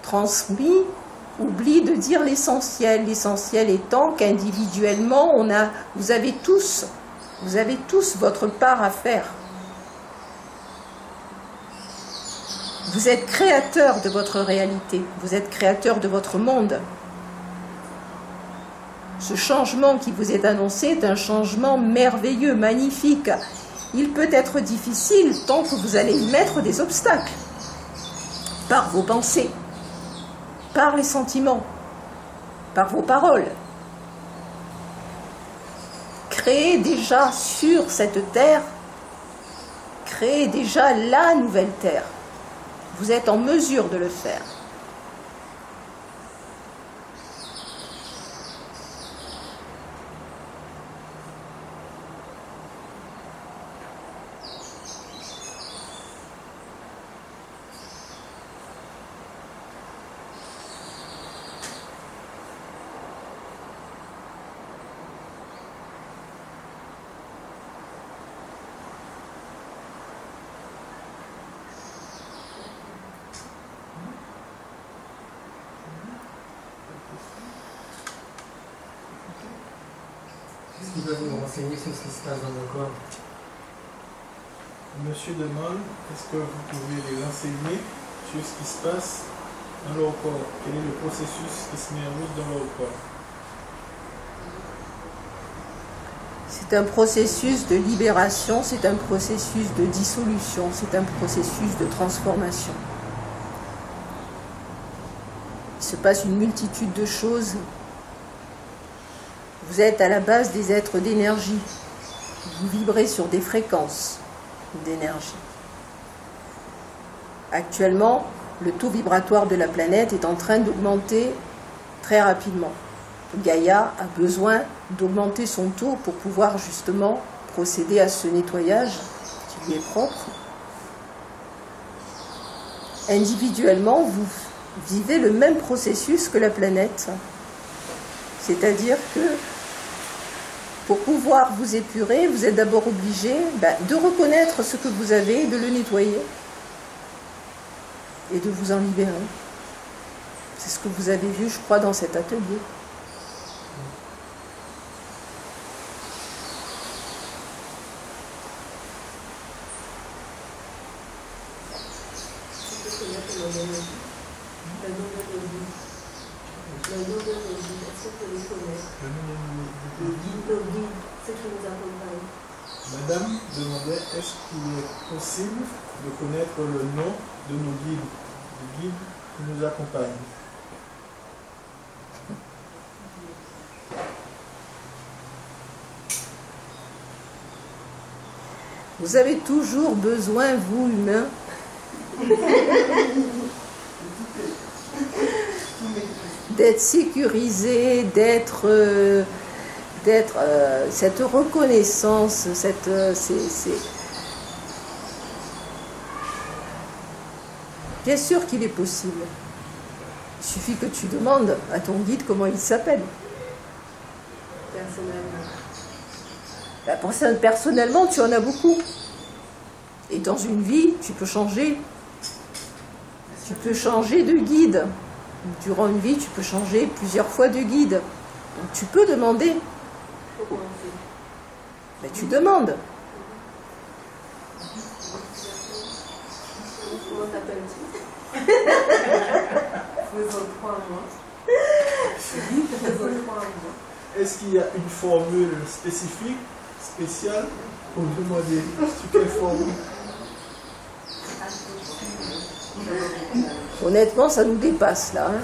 transmis, oublient de dire l'essentiel. L'essentiel étant qu'individuellement, vous avez tous votre part à faire. Vous êtes créateur de votre réalité, vous êtes créateur de votre monde. Ce changement qui vous est annoncé est un changement merveilleux, magnifique. Il peut être difficile tant que vous allez y mettre des obstacles, par vos pensées, par les sentiments, par vos paroles. Créez déjà sur cette terre, créez déjà la nouvelle terre. Vous êtes en mesure de le faire. Qu'est-ce qui doit nous renseigner sur ce qui se passe dans nos corps? Monsieur demande, est-ce que vous pouvez les renseigner sur ce qui se passe dans leur corps? Quel est le processus qui se met en route dans leur corps? C'est un processus de libération, c'est un processus de dissolution, c'est un processus de transformation. Il se passe une multitude de choses. Vous êtes à la base des êtres d'énergie. Vous vibrez sur des fréquences d'énergie. Actuellement, le taux vibratoire de la planète est en train d'augmenter très rapidement. Gaïa a besoin d'augmenter son taux pour pouvoir justement procéder à ce nettoyage qui lui est propre. Individuellement, vous vivez le même processus que la planète. C'est-à-dire que pour pouvoir vous épurer, vous êtes d'abord obligé de reconnaître ce que vous avez, de le nettoyer et de vous en libérer. C'est ce que vous avez vu, je crois, dans cet atelier. connaît le nom de nos guides. Le nom de nos guides, est-ce que tu les connais? Nos guides, ceux qui nous accompagnent. Madame demandait est-ce qu'il est possible de connaître le nom de nos guides, des guides qui nous accompagnent. Vous avez toujours besoin, vous, humains, d'être sécurisé, d'être cette reconnaissance, Bien sûr qu'il est possible. Il suffit que tu demandes à ton guide comment il s'appelle. Personnellement, tu en as beaucoup. Et dans une vie, tu peux changer. Tu peux changer de guide. Durant une vie, tu peux changer plusieurs fois de guide. Donc tu peux demander. Mais tu demandes. Comment t'appelles-tu? Faisons 3 mois. Est-ce qu'il y a une formule spécifique, spéciale, pour demander sur quelle formule? Honnêtement, ça nous dépasse là. Hein.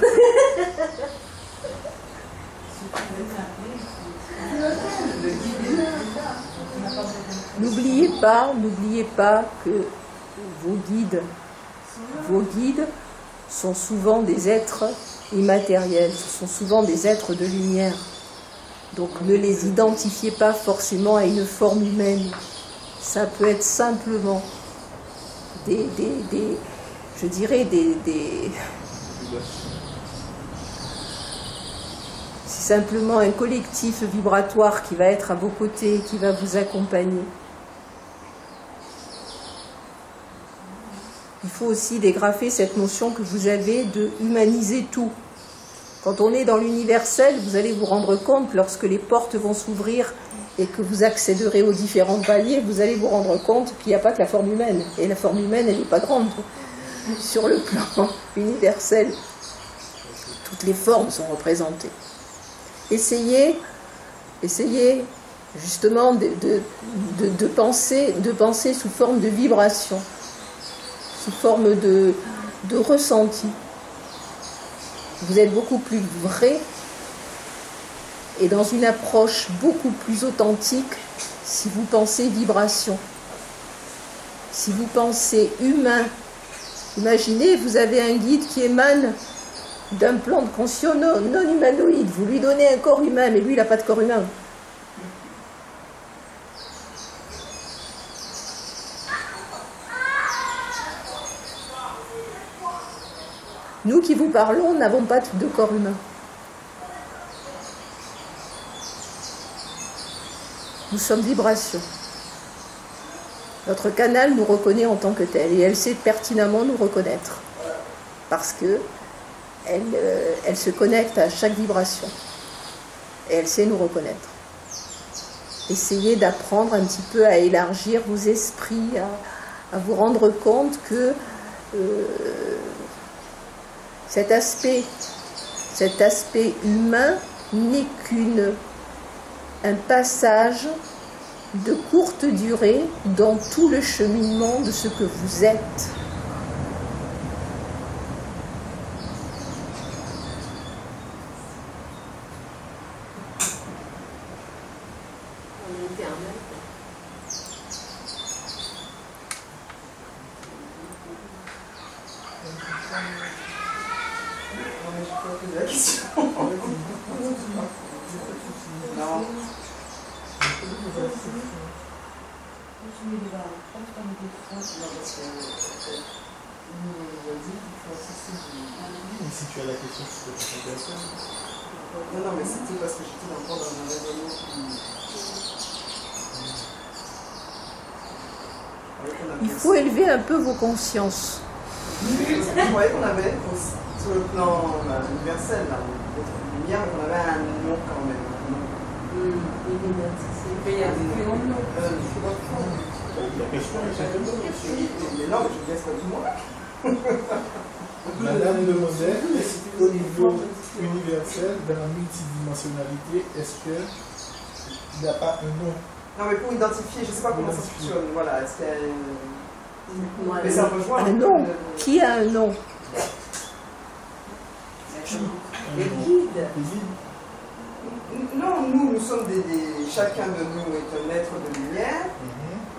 N'oubliez pas que vos guides sont souvent des êtres immatériels, ce sont souvent des êtres de lumière. Donc ne les identifiez pas forcément à une forme humaine. Ça peut être simplement c'est simplement un collectif vibratoire qui va être à vos côtés, qui va vous accompagner. Il faut aussi dégrafer cette notion que vous avez de humaniser tout. Quand on est dans l'universel, vous allez vous rendre compte, lorsque les portes vont s'ouvrir et que vous accéderez aux différents paliers, vous allez vous rendre compte qu'il n'y a pas que la forme humaine. Et la forme humaine, elle n'est pas grande. Sur le plan universel, toutes les formes sont représentées. Essayez justement de penser sous forme de vibration, sous forme de ressenti. Vous êtes beaucoup plus vrai et dans une approche beaucoup plus authentique si vous pensez vibration, si vous pensez humain. Imaginez, vous avez un guide qui émane d'un plan de conscience non humanoïde. Vous lui donnez un corps humain, mais lui, il n'a pas de corps humain. Nous qui vous parlons n'avons pas de corps humain. Nous sommes vibration. Notre canal nous reconnaît en tant que tel et elle sait pertinemment nous reconnaître parce que elle se connecte à chaque vibration et elle sait nous reconnaître. Essayez d'apprendre un petit peu à élargir vos esprits, à vous rendre compte que cet aspect humain n'est qu'un passage de courte durée dans tout le cheminement de ce que vous êtes. On est éternel. Je peux poser la question. Non. Si tu as la question, tu peux poser la question. Non, mais c'était parce que j'étais encore dans un raisonnement qui... Il faut élever un peu vos consciences. Je croyais qu'on avait, sur le plan universel, là, d'être lumière, qu'on avait un nom quand même. Mais non, je ne laisse pas tout le monde. Madame demandait, est-ce qu'au niveau universel, dans la multidimensionnalité, est-ce qu'il n'y a pas un nom? Non, mais pour identifier, je ne sais pas comment ça fonctionne. Voilà, est-ce qu'il y a Moi, mais ça rejoint un nom. Qui a un nom? Les guides. Les guides? Non, nous sommes chacun de nous est un être de lumière.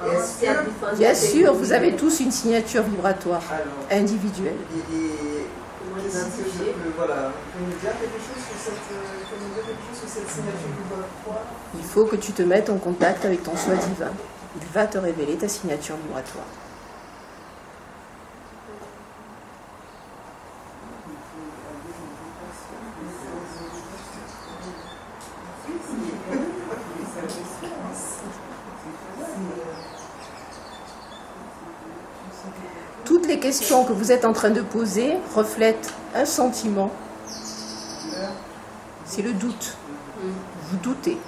Est-ce que... Bien sûr, vous avez tous une signature vibratoire Alors, individuelle. Qu'est-ce que je peux... Voilà, vous pouvez nous dire quelque chose sur cette signature vibratoire? Il faut que tu te mettes en contact avec ton soi divin. Il va te révéler ta signature vibratoire. Toutes les questions que vous êtes en train de poser reflètent un sentiment, c'est le doute. Vous doutez.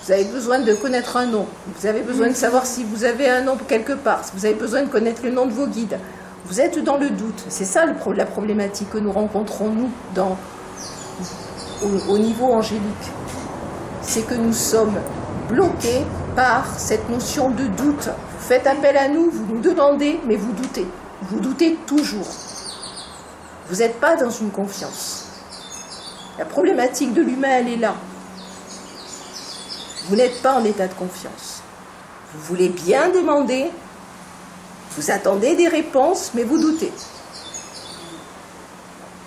Vous avez besoin de connaître un nom. Vous avez besoin de savoir si vous avez un nom quelque part. Vous avez besoin de connaître le nom de vos guides. Vous êtes dans le doute. C'est ça la problématique que nous rencontrons, nous, au niveau angélique. C'est que nous sommes bloqués par cette notion de doute. Vous faites appel à nous, vous nous demandez, mais vous doutez. Vous doutez toujours. Vous n'êtes pas dans une confiance. La problématique de l'humain, elle est là. Vous n'êtes pas en état de confiance. Vous voulez bien demander, vous attendez des réponses, mais vous doutez.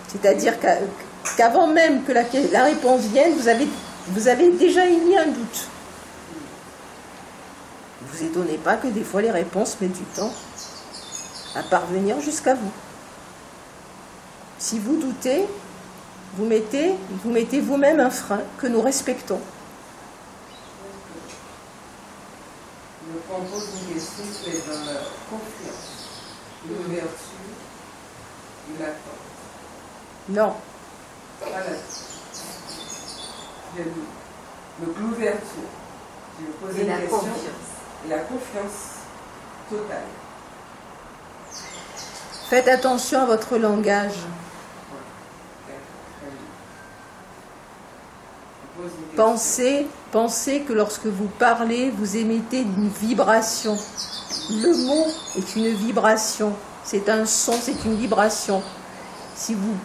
C'est-à-dire qu'avant même que la réponse vienne, vous avez déjà émis un doute. Ne vous étonnez pas que des fois les réponses mettent du temps à parvenir jusqu'à vous. Si vous doutez, vous mettez vous-même un frein que nous respectons. Donc on pose une question qui est dans la confiance, l'ouverture et l'attente. Non. Voilà. Donc l'ouverture, je vais poser une question, et la confiance totale. Faites attention à votre langage. Pensez que lorsque vous parlez, vous émettez une vibration. Le mot est une vibration. C'est un son, c'est une vibration. Si vous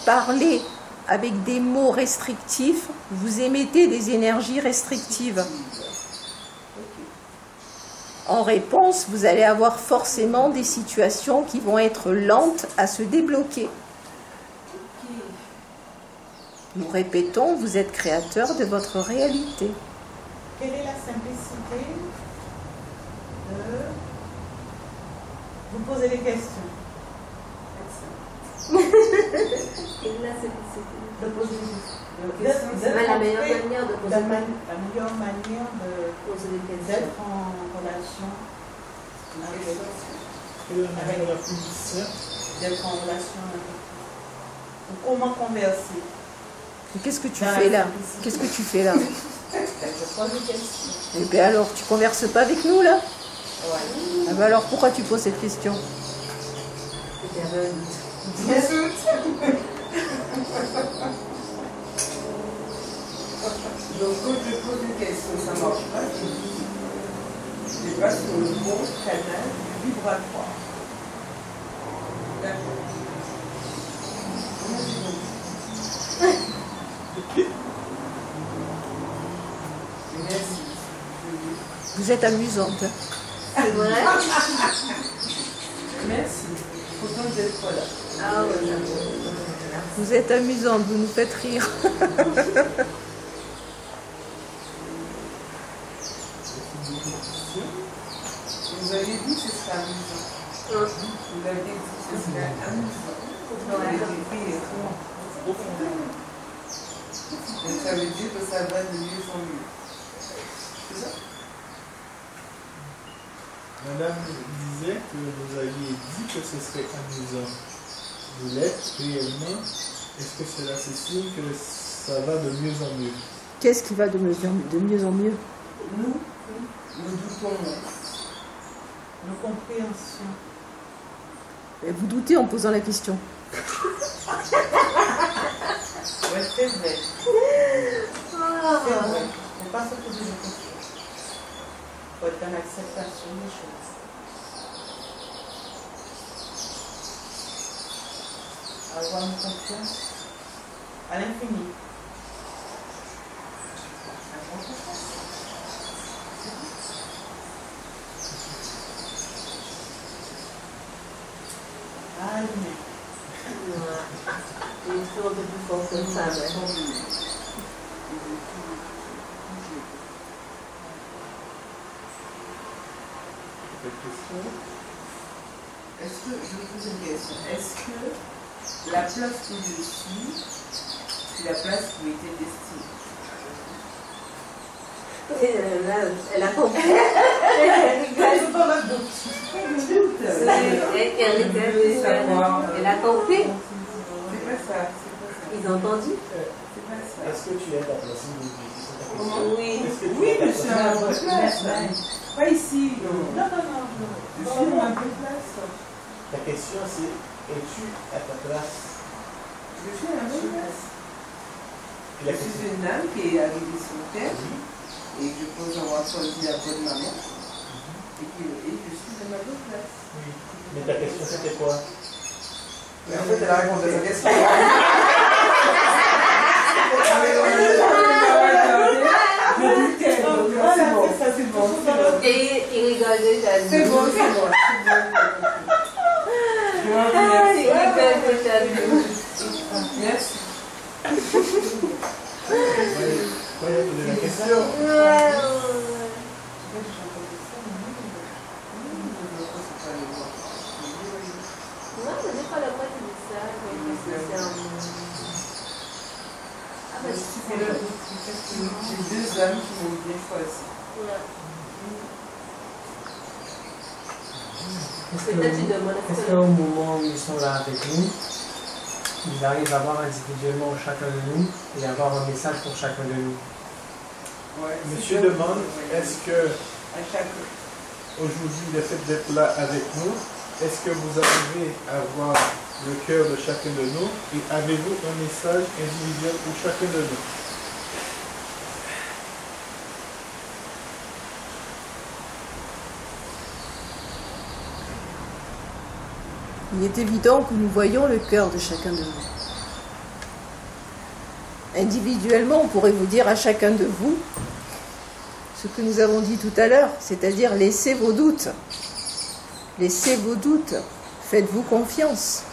parlez avec des mots restrictifs, vous émettez des énergies restrictives. En réponse, vous allez avoir forcément des situations qui vont être lentes à se débloquer. Nous répétons, vous êtes créateur de votre réalité. Quelle est la simplicité de vous poser des questions? Et là, c'est De poser des questions. la meilleure manière de poser La meilleure manière poser des questions. d'être en relation avec la plus simple. d'être en relation avec. Comment converser? Qu'est-ce que tu fais là? Qu'est-ce que tu fais là? Je pose des questions. Eh bien alors, tu converses pas avec nous là? Ouais. Ah ben alors, pourquoi tu poses cette question? Donc quand je pose une question, ça ne marche pas, je passe sur le bon canal vibratoire. D'accord. Merci. Vous êtes amusante. C'est vrai? Merci. Pourtant d'être là. Ah ouais. Vous êtes amusante, vous nous faites rire. Vous avez dit que ce serait amusant. Vous avez dit que ce serait amusant. Vous avez écrit et tout. Donc ça veut dire que ça va de mieux en mieux. C'est ça? Madame disait que vous aviez dit que ce serait amusant. Vous l'êtes réellement. Est-ce que cela c'est signe que ça va de mieux en mieux? Qu'est-ce qui va de mieux en mieux? Nous doutons moins. Nos compréhensions. Mais vous doutez en posant la question. Ouais, c'est vrai. C'est vrai. Il ne faut pas se poser des questions. Il faut être dans l'acceptation des choses. Avoir une confiance à l'infini. Avoir confiance. Ah, lui. Il est toujours un peu plus fort que ça. Est-ce que, je vous pose une question, est-ce que la place où je suis, c'est la place qui m'était destinée? Elle a compris. Elle a compris. C'est pas ça, c'est pas ça. Ils ont entendu. C'est pas ça. Est-ce que tu es à ta place où Oui. Est-ce que tu Oui, es à ta mais je suis à ma bonne place. Pas ici. Non. Je suis à ma bonne place. Ta question c'est, es-tu à ta place? Je suis à ma bonne place. Et la Je question- suis une âme qui est arrivée sur Terre et je pense avoir choisi la bonne maman et je suis à ma bonne place. Oui. Mais ta question c'était quoi? Mais en fait, elle a répondu à sa question. C'est bon. Et il rigole déjà. C'est bon. Il rigole déjà. Merci. Moi j'ai posé la question. Non, mais des fois, la boîte dit ça. Ah, bah, J'ai deux âmes qui m'ont bien choisi. Est-ce qu'au moment où ils sont là avec nous, ils arrivent à voir individuellement chacun de nous et avoir un message pour chacun de nous? Ouais, Monsieur demande, est-ce que à chaque aujourd'hui le fait d'être là avec nous, est-ce que vous arrivez à voir le cœur de chacun de nous et avez-vous un message individuel pour chacun de nous? Il est évident que nous voyons le cœur de chacun de nous. Individuellement, on pourrait vous dire à chacun de vous ce que nous avons dit tout à l'heure, c'est-à-dire laissez vos doutes. Laissez vos doutes. Faites-vous confiance.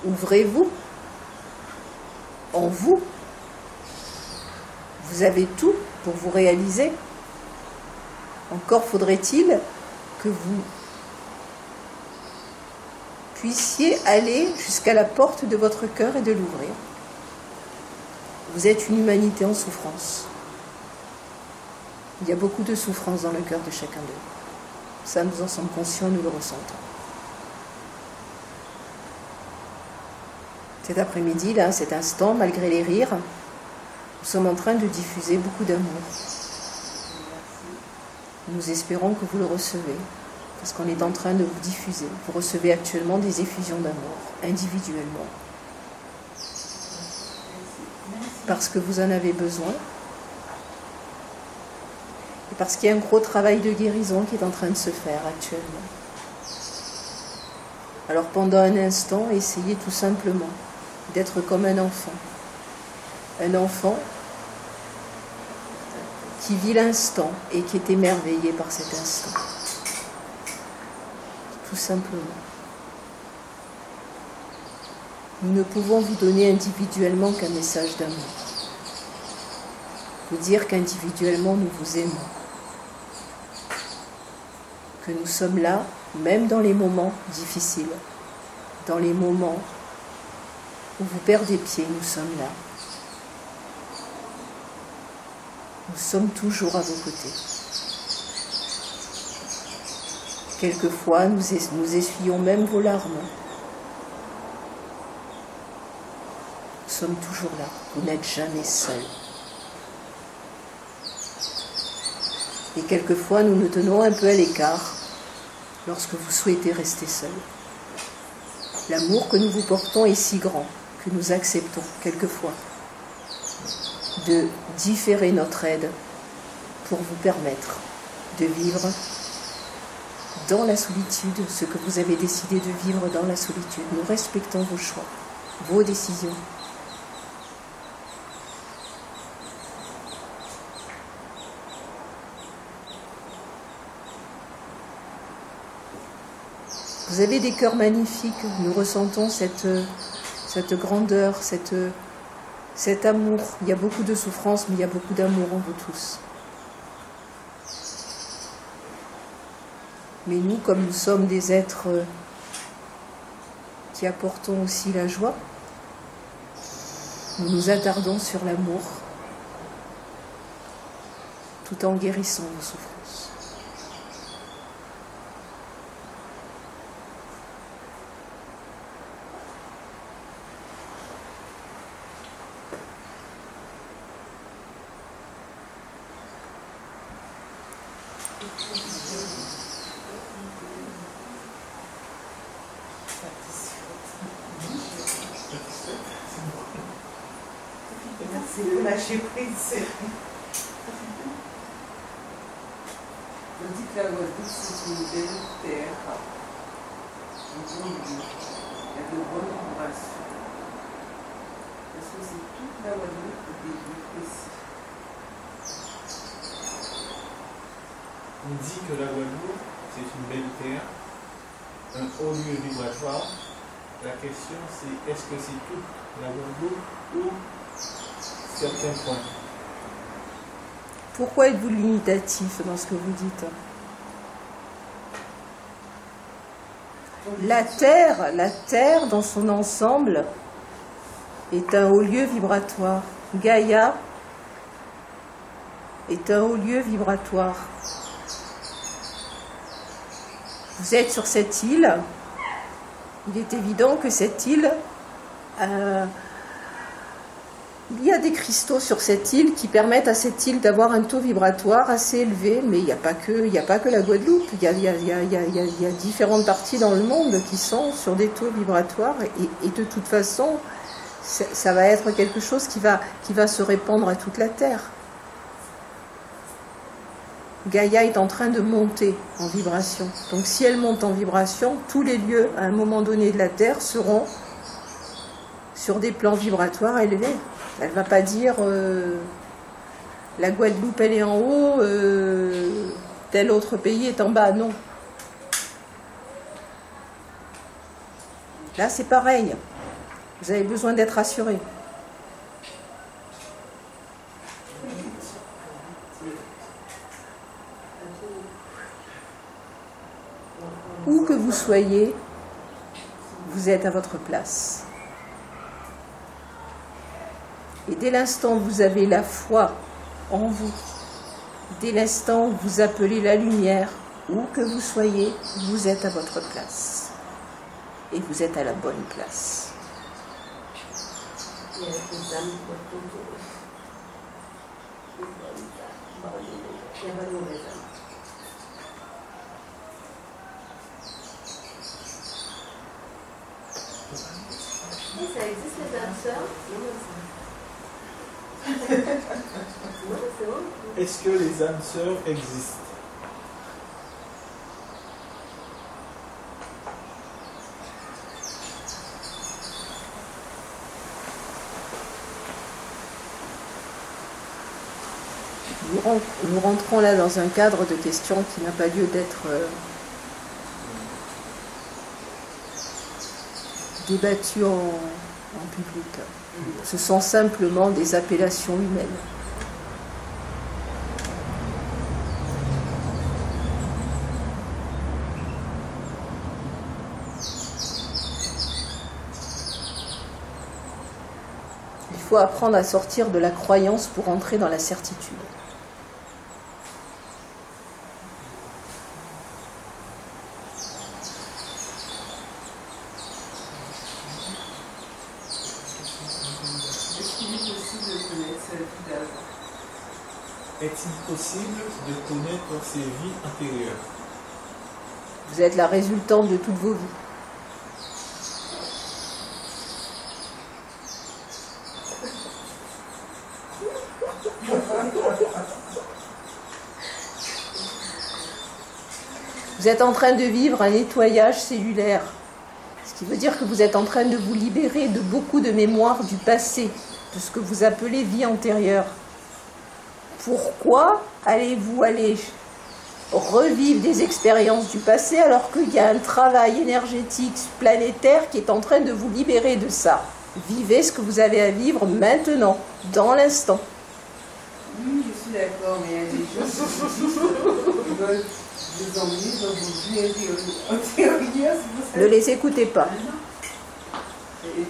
Ouvrez-vous. En vous. Vous avez tout pour vous réaliser. Encore faudrait-il que vous puissiez aller jusqu'à la porte de votre cœur et de l'ouvrir. Vous êtes une humanité en souffrance. Il y a beaucoup de souffrance dans le cœur de chacun d'eux. Ça, nous en sommes conscients, nous le ressentons. Cet après-midi, là, cet instant, malgré les rires, nous sommes en train de diffuser beaucoup d'amour. Nous espérons que vous le recevez, parce qu'on est en train de vous diffuser. Vous recevez actuellement des effusions d'amour, individuellement. Parce que vous en avez besoin. Et parce qu'il y a un gros travail de guérison qui est en train de se faire actuellement. Alors pendant un instant, essayez tout simplement d'être comme un enfant. Un enfant qui vit l'instant et qui est émerveillé par cet instant. Tout simplement. Nous ne pouvons vous donner individuellement qu'un message d'amour. Vous dire qu'individuellement nous vous aimons. Que nous sommes là, même dans les moments difficiles. Dans les moments où vous perdez pied, nous sommes là. Nous sommes toujours à vos côtés. Quelquefois, nous essuyons même vos larmes. Nous sommes toujours là. Vous n'êtes jamais seul. Et quelquefois, nous nous tenons un peu à l'écart. lorsque vous souhaitez rester seul. L'amour que nous vous portons est si grand que nous acceptons quelquefois de différer notre aide pour vous permettre de vivre dans la solitude ce que vous avez décidé de vivre dans la solitude. Nous respectons vos choix, vos décisions. Vous avez des cœurs magnifiques, nous ressentons cette grandeur, cet amour. Il y a beaucoup de souffrance, mais il y a beaucoup d'amour en vous tous. Mais nous, comme nous sommes des êtres qui apportons aussi la joie, nous nous attardons sur l'amour tout en guérissant nos souffrances. C'est le lâcher prise. On dit que la Guadeloupe, c'est une belle terre, un bon lieu, il y a de bonnes vibrations. Parce que c'est toute la Guadeloupe des lieux précis. On dit que la Guadeloupe, c'est une belle terre, un haut lieu vibratoire. La question, c'est est-ce que c'est toute la Guadeloupe ou certains points? Pourquoi êtes-vous limitatif dans ce que vous dites? La terre dans son ensemble est un haut lieu vibratoire. Gaïa est un haut lieu vibratoire. Vous êtes sur cette île. Il est évident que cette île, il y a des cristaux sur cette île qui permettent à cette île d'avoir un taux vibratoire assez élevé, mais il n'y a pas que la Guadeloupe, il y a différentes parties dans le monde qui sont sur des taux vibratoires et de toute façon, ça va être quelque chose qui va se répandre à toute la Terre. Gaïa est en train de monter en vibration. Donc si elle monte en vibration, tous les lieux à un moment donné de la Terre seront sur des plans vibratoires élevés. Elle ne va pas dire la Guadeloupe elle est en haut, tel autre pays est en bas, non. Là c'est pareil, vous avez besoin d'être assuré. Où que vous soyez, vous êtes à votre place. Et dès l'instant où vous avez la foi en vous, dès l'instant où vous appelez la lumière, où que vous soyez, vous êtes à votre place. Et vous êtes à la bonne place. Il y a des âmes pour tout. Il y a pas de mauvaises âmes. Oui, ça existe les âmes sœurs. Non, c'est bon. Est-ce que les âmes sœurs existent? Nous rentrons là dans un cadre de questions qui n'a pas lieu d'être débattu en public. Ce sont simplement des appellations humaines. Il faut apprendre à sortir de la croyance pour entrer dans la certitude. Est-il possible de connaître ses vies antérieures? Vous êtes la résultante de toutes vos vies. Vous êtes en train de vivre un nettoyage cellulaire, ce qui veut dire que vous êtes en train de vous libérer de beaucoup de mémoires du passé, de ce que vous appelez vie antérieure. Pourquoi allez-vous aller revivre des expériences du passé alors qu'il y a un travail énergétique planétaire qui est en train de vous libérer de ça? Vivez ce que vous avez à vivre maintenant, dans l'instant. Oui, je suis d'accord, mais il y a des gens qui veulent vous emmener dans vos vies antérieures. Ne les écoutez pas. Et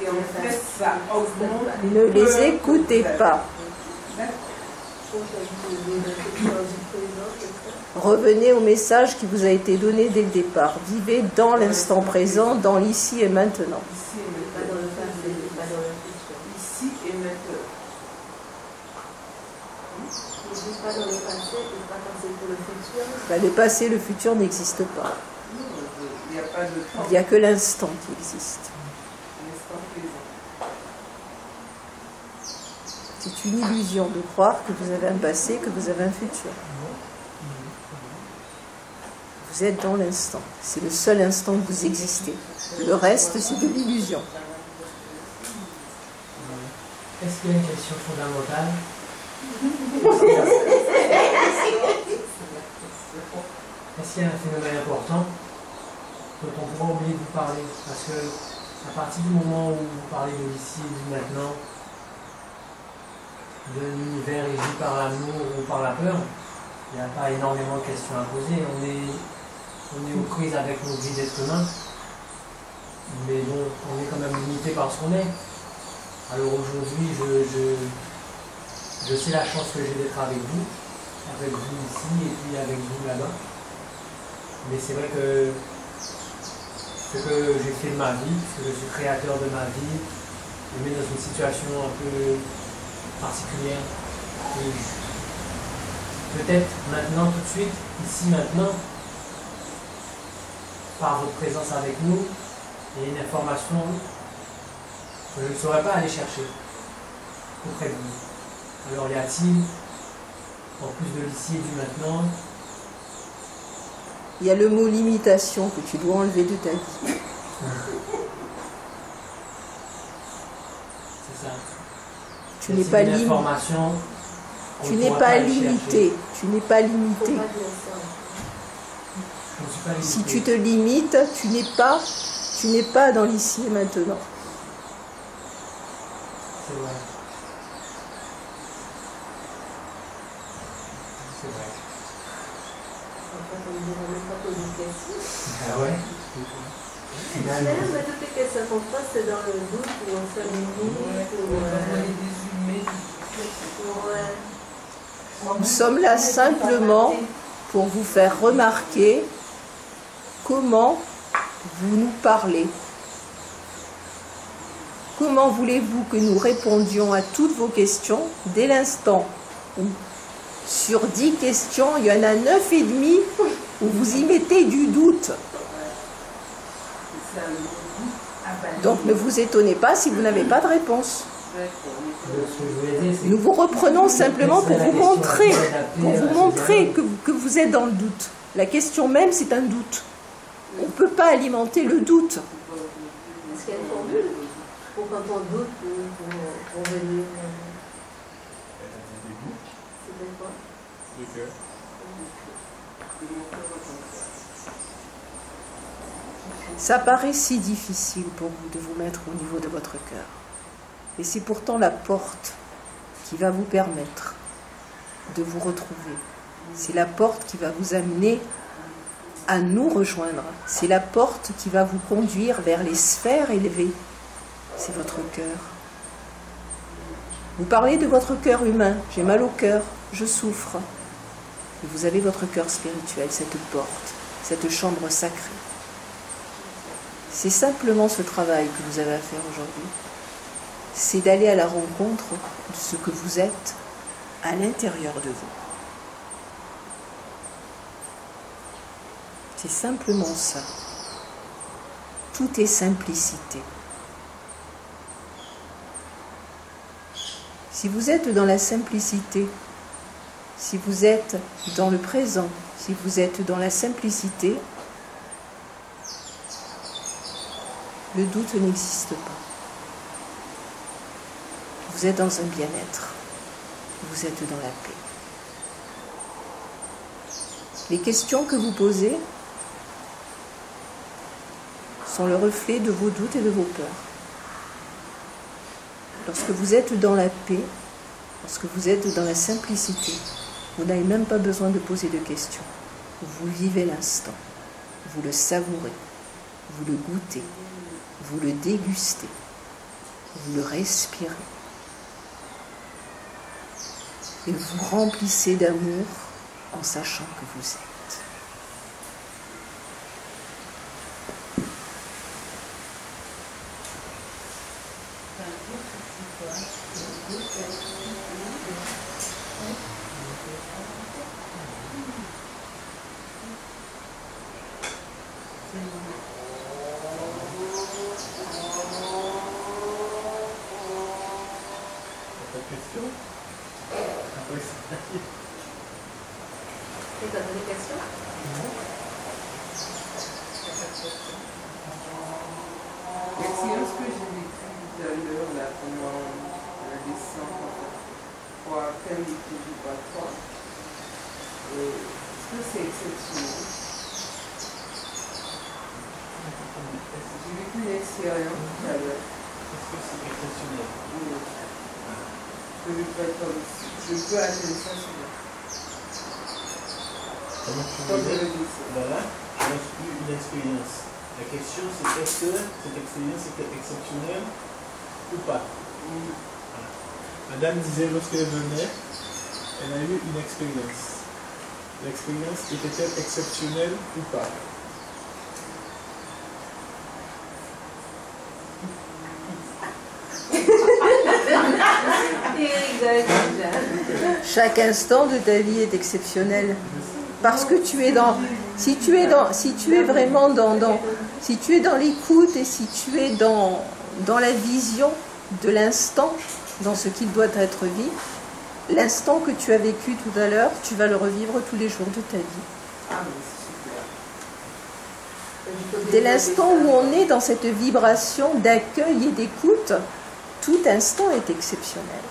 en fait, ça augmente. Ne les écoutez pas. Revenez au message qui vous a été donné dès le départ. Vivez dans l'instant présent, dans l'ici et maintenant. Ici et maintenant. Pas dans le passé et pas penser pour le futur. Le passé et le futur n'existent pas. Il n'y a pas de temps. Il n'y a que l'instant qui existe. L'instant présent. C'est une illusion de croire que vous avez un passé, que vous avez un futur. Vous êtes dans l'instant. C'est le seul instant que vous existez. Le reste, c'est de l'illusion. Est-ce qu'il y a une question fondamentale? Est-ce qu'il y a un phénomène important dont on pourra oublier de vous parler? Parce que à partir du moment où vous parlez de l'ici et du maintenant, de l'univers régi par l'amour ou par la peur, il n'y a pas énormément de questions à poser. On est aux prises avec nos vies d'être humain, mais bon, on est quand même limité par ce qu'on est. Alors aujourd'hui, je sais la chance que j'ai d'être avec vous ici et puis avec vous là-bas. Mais c'est vrai que ce que j'ai fait de ma vie, puisque je suis créateur de ma vie, me met dans une situation un peu particulière. Et peut-être maintenant, tout de suite, ici, maintenant, par votre présence avec nous, il y a une information que je ne saurais pas aller chercher auprès de vous. Alors y a-t-il, en plus de l'ici et du maintenant, Il y a le mot limitation que tu dois enlever de ta vie. c'est ça. Tu n'es pas limité. Tu n'es pas limité. Tu n'es pas limité. Si tu te limites, tu n'es pas dans l'ici et maintenant. C'est vrai. C'est vrai. Ah ouais. Mais toutes les questions qu'on pose, c'est dans le doute où on se limite. Nous sommes là simplement pour vous faire remarquer comment vous nous parlez. Comment voulez-vous que nous répondions à toutes vos questions dès l'instant où, sur 10 questions, il y en a 9,5 où vous y mettez du doute. Donc ne vous étonnez pas si vous n'avez pas de réponse. Nous vous reprenons simplement pour vous montrer que vous êtes dans le doute. La question même, c'est un doute. On ne peut pas alimenter le doute. Est-ce qu'il y a une formule pour quand on doute pour venir c'était quoi? Du cœur. Ça paraît si difficile pour vous de vous mettre au niveau de votre cœur. Et c'est pourtant la porte qui va vous permettre de vous retrouver. C'est la porte qui va vous amener à nous rejoindre. C'est la porte qui va vous conduire vers les sphères élevées. C'est votre cœur. Vous parlez de votre cœur humain. J'ai mal au cœur, je souffre. Et vous avez votre cœur spirituel, cette porte, cette chambre sacrée. C'est simplement ce travail que vous avez à faire aujourd'hui. C'est d'aller à la rencontre de ce que vous êtes à l'intérieur de vous. C'est simplement ça. Tout est simplicité. Si vous êtes dans la simplicité, si vous êtes dans le présent, si vous êtes dans la simplicité, le doute n'existe pas. Vous êtes dans un bien-être. Vous êtes dans la paix. Les questions que vous posez sont le reflet de vos doutes et de vos peurs. Lorsque vous êtes dans la paix, lorsque vous êtes dans la simplicité, vous n'avez même pas besoin de poser de questions. Vous vivez l'instant, vous le savourez, vous le goûtez, vous le dégustez, vous le respirez. Et vous remplissez d'amour en sachant que vous êtes. L'expérience que j'ai vécue tout à l'heure, là, pendant la descente, en fait, pour faire les produits par toi, est-ce que c'est exceptionnel? J'ai vécu une expérience tout à l'heure. Est-ce que c'est exceptionnel? Oui. Je peux atteindre ça souvent. Comment tu Comme veux je le dire? dis. Voilà, je n'ai plus une expérience. La question c'est est-ce que cette expérience était exceptionnelle ou pas? Voilà. Madame disait lorsqu'elle venait, elle a eu une expérience. L'expérience était-elle exceptionnelle ou pas? Chaque instant de ta vie est exceptionnel. Parce que tu es dans, si tu es vraiment si tu es dans l'écoute et si tu es dans la vision de l'instant, dans ce qu'il doit être vécu, l'instant que tu as vécu tout à l'heure, tu vas le revivre tous les jours de ta vie. Ah, mais c'est super. Dès l'instant où on est dans cette vibration d'accueil et d'écoute, tout instant est exceptionnel.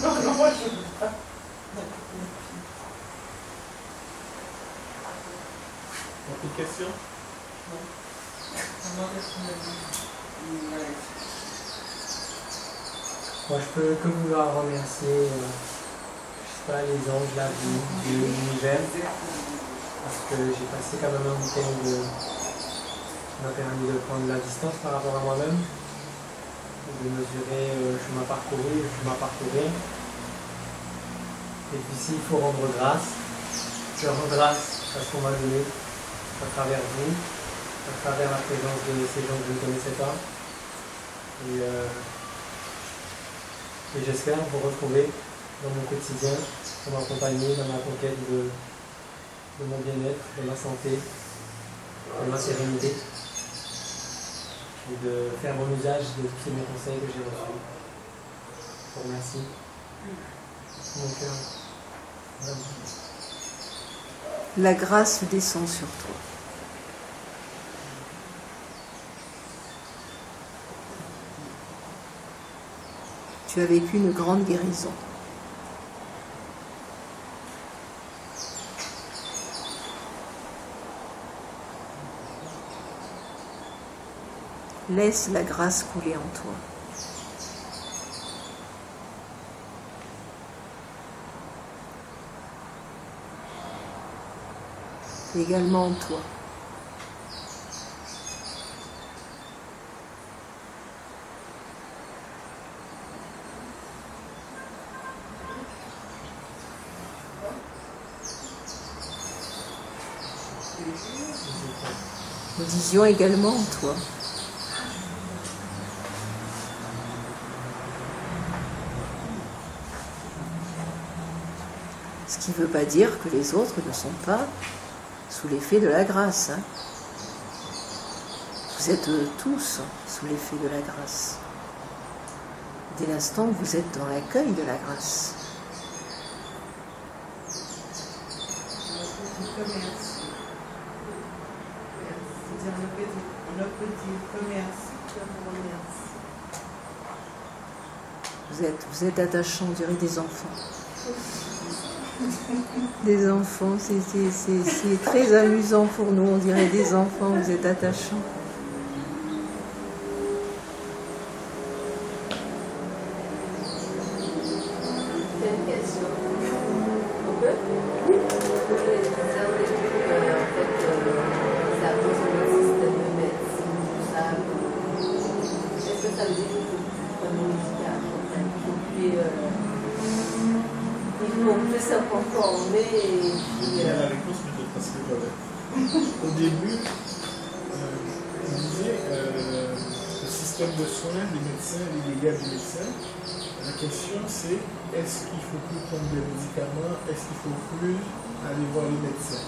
Non, moi je ne veux pas. Autre question? Moi, je peux que vouloir remercier, je sais pas, les anges, la vie, Dieu, l'univers, parce que j'ai passé quand même un week-end qui m'a permis de prendre la distance par rapport à moi-même, de mesurer le chemin parcouru, Et puis s'il faut rendre grâce, je rends grâce à ce qu'on m'a donné à travers vous, à travers la présence de ces gens que je ne connaissais pas. Et j'espère vous retrouver dans mon quotidien, dans ma compagnie, dans ma conquête de mon bien-être, de ma santé, de ma sérénité, et de faire bon usage de tous mes conseils que j'ai reçus. Je vous remercie. Mon cœur. La grâce descend sur toi. Tu as vécu une grande guérison. Laisse la grâce couler en toi. Également en toi. Nous disions également toi. Ce qui ne veut pas dire que les autres ne sont pas sous l'effet de la grâce. Hein. Vous êtes tous sous l'effet de la grâce. Dès l'instant où vous êtes dans l'accueil de la grâce. Vous êtes attachants, on dirait des enfants. Des enfants, c'est très amusant pour nous, on dirait des enfants, vous êtes attachants. Au début, on disait le système de soins des médecins, les dégâts des médecins. La question c'est, est-ce qu'il ne faut plus prendre des médicaments? Est-ce qu'il ne faut plus aller voir les médecins?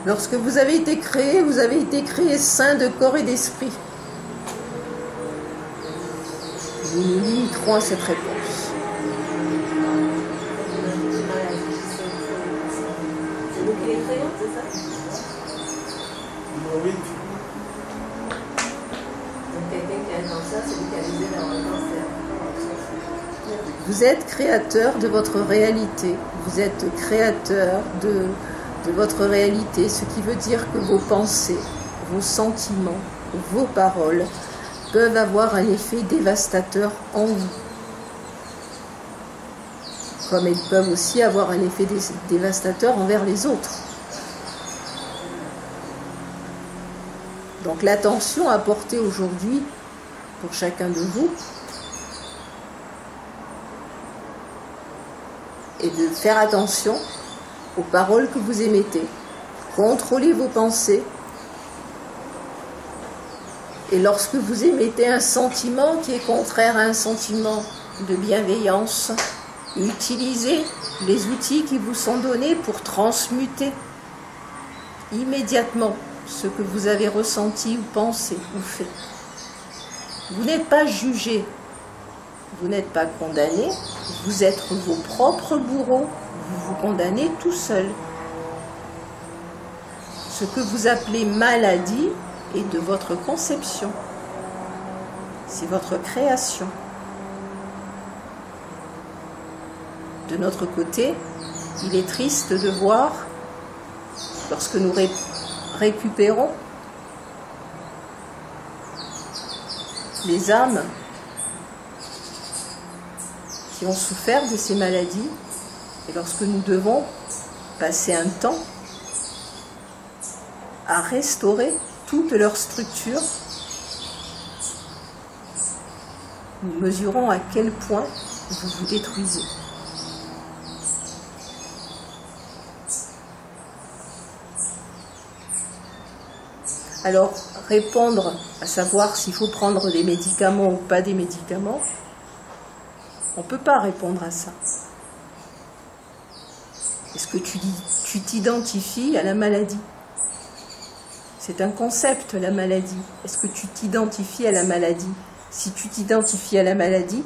Lorsque vous avez été créé saint de corps et d'esprit. Nous nous limiterons à cette réponse. C'est nous qui les créons, c'est ça? Oui. Donc quelqu'un qui a un cancer, c'est lui qui a visé vers un cancer. Vous êtes créateur de votre réalité. Vous êtes créateur de votre réalité, ce qui veut dire que vos pensées, vos sentiments, vos paroles peuvent avoir un effet dévastateur en vous. Comme ils peuvent aussi avoir un effet dévastateur envers les autres. Donc l'attention à porter aujourd'hui pour chacun de vous est de faire attention aux paroles que vous émettez. Contrôlez vos pensées. Et lorsque vous émettez un sentiment qui est contraire à un sentiment de bienveillance, utilisez les outils qui vous sont donnés pour transmuter immédiatement ce que vous avez ressenti ou pensé ou fait. Vous n'êtes pas jugé, vous n'êtes pas condamné, vous êtes vos propres bourreaux, vous vous condamnez tout seul. Ce que vous appelez maladie est de votre conception, c'est votre création. De notre côté, il est triste de voir, lorsque nous récupérons les âmes qui ont souffert de ces maladies, et lorsque nous devons passer un temps à restaurer toute leur structure, nous mesurons à quel point vous vous détruisez. Alors, répondre à savoir s'il faut prendre des médicaments ou pas des médicaments, on ne peut pas répondre à ça. Est-ce que tu t'identifies à la maladie? C'est un concept, la maladie. Est-ce que tu t'identifies à la maladie? Si tu t'identifies à la maladie,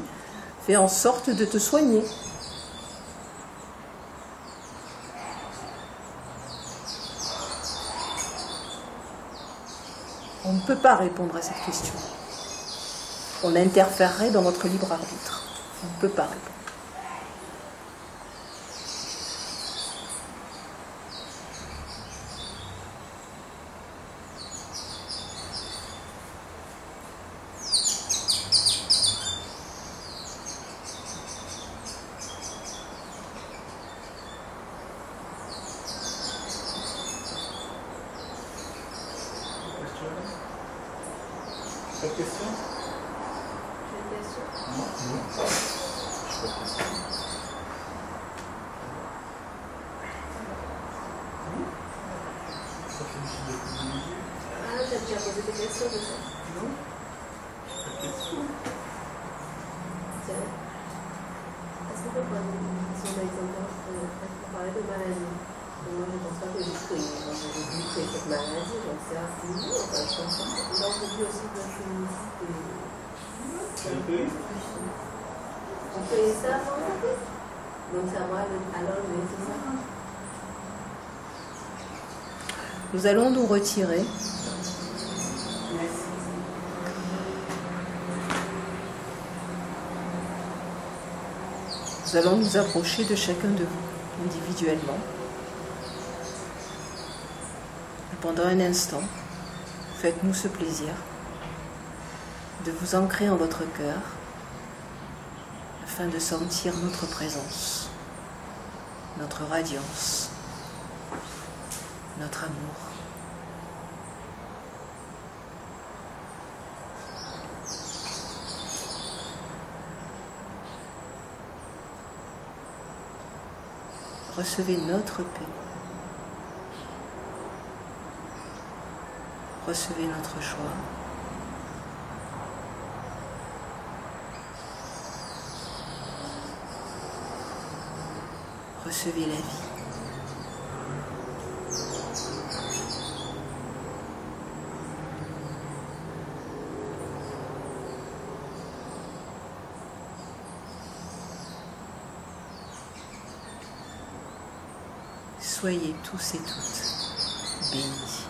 fais en sorte de te soigner. On ne peut pas répondre à cette question. On interférerait dans votre libre arbitre. On ne peut pas répondre. Pas de question? J'ai une question. Non. Ça fait une fille de privilégié. Ah, t'as déjà posé des questions de ça? Non. La question. Tiens. Est-ce qu'on peut prendre son exemple pour parler de maladie? Moi, je ne pense pas que j'ai créé. J'ai dû créer cette maladie, donc c'est assez nouveau. Enfin, je pense pas. Donc, on dit aussi que je C'est un peu. on fait ça sans arrêt. Donc, c'est à moi à l'enlever, c'est ça? Nous allons nous retirer. Merci. Nous allons nous approcher de chacun de vous, individuellement. Et pendant un instant, faites-nous ce plaisir de vous ancrer en votre cœur afin de sentir notre présence, notre radiance, notre amour. Recevez notre paix. Recevez notre joie. Recevez la vie. Soyez tous et toutes bénis.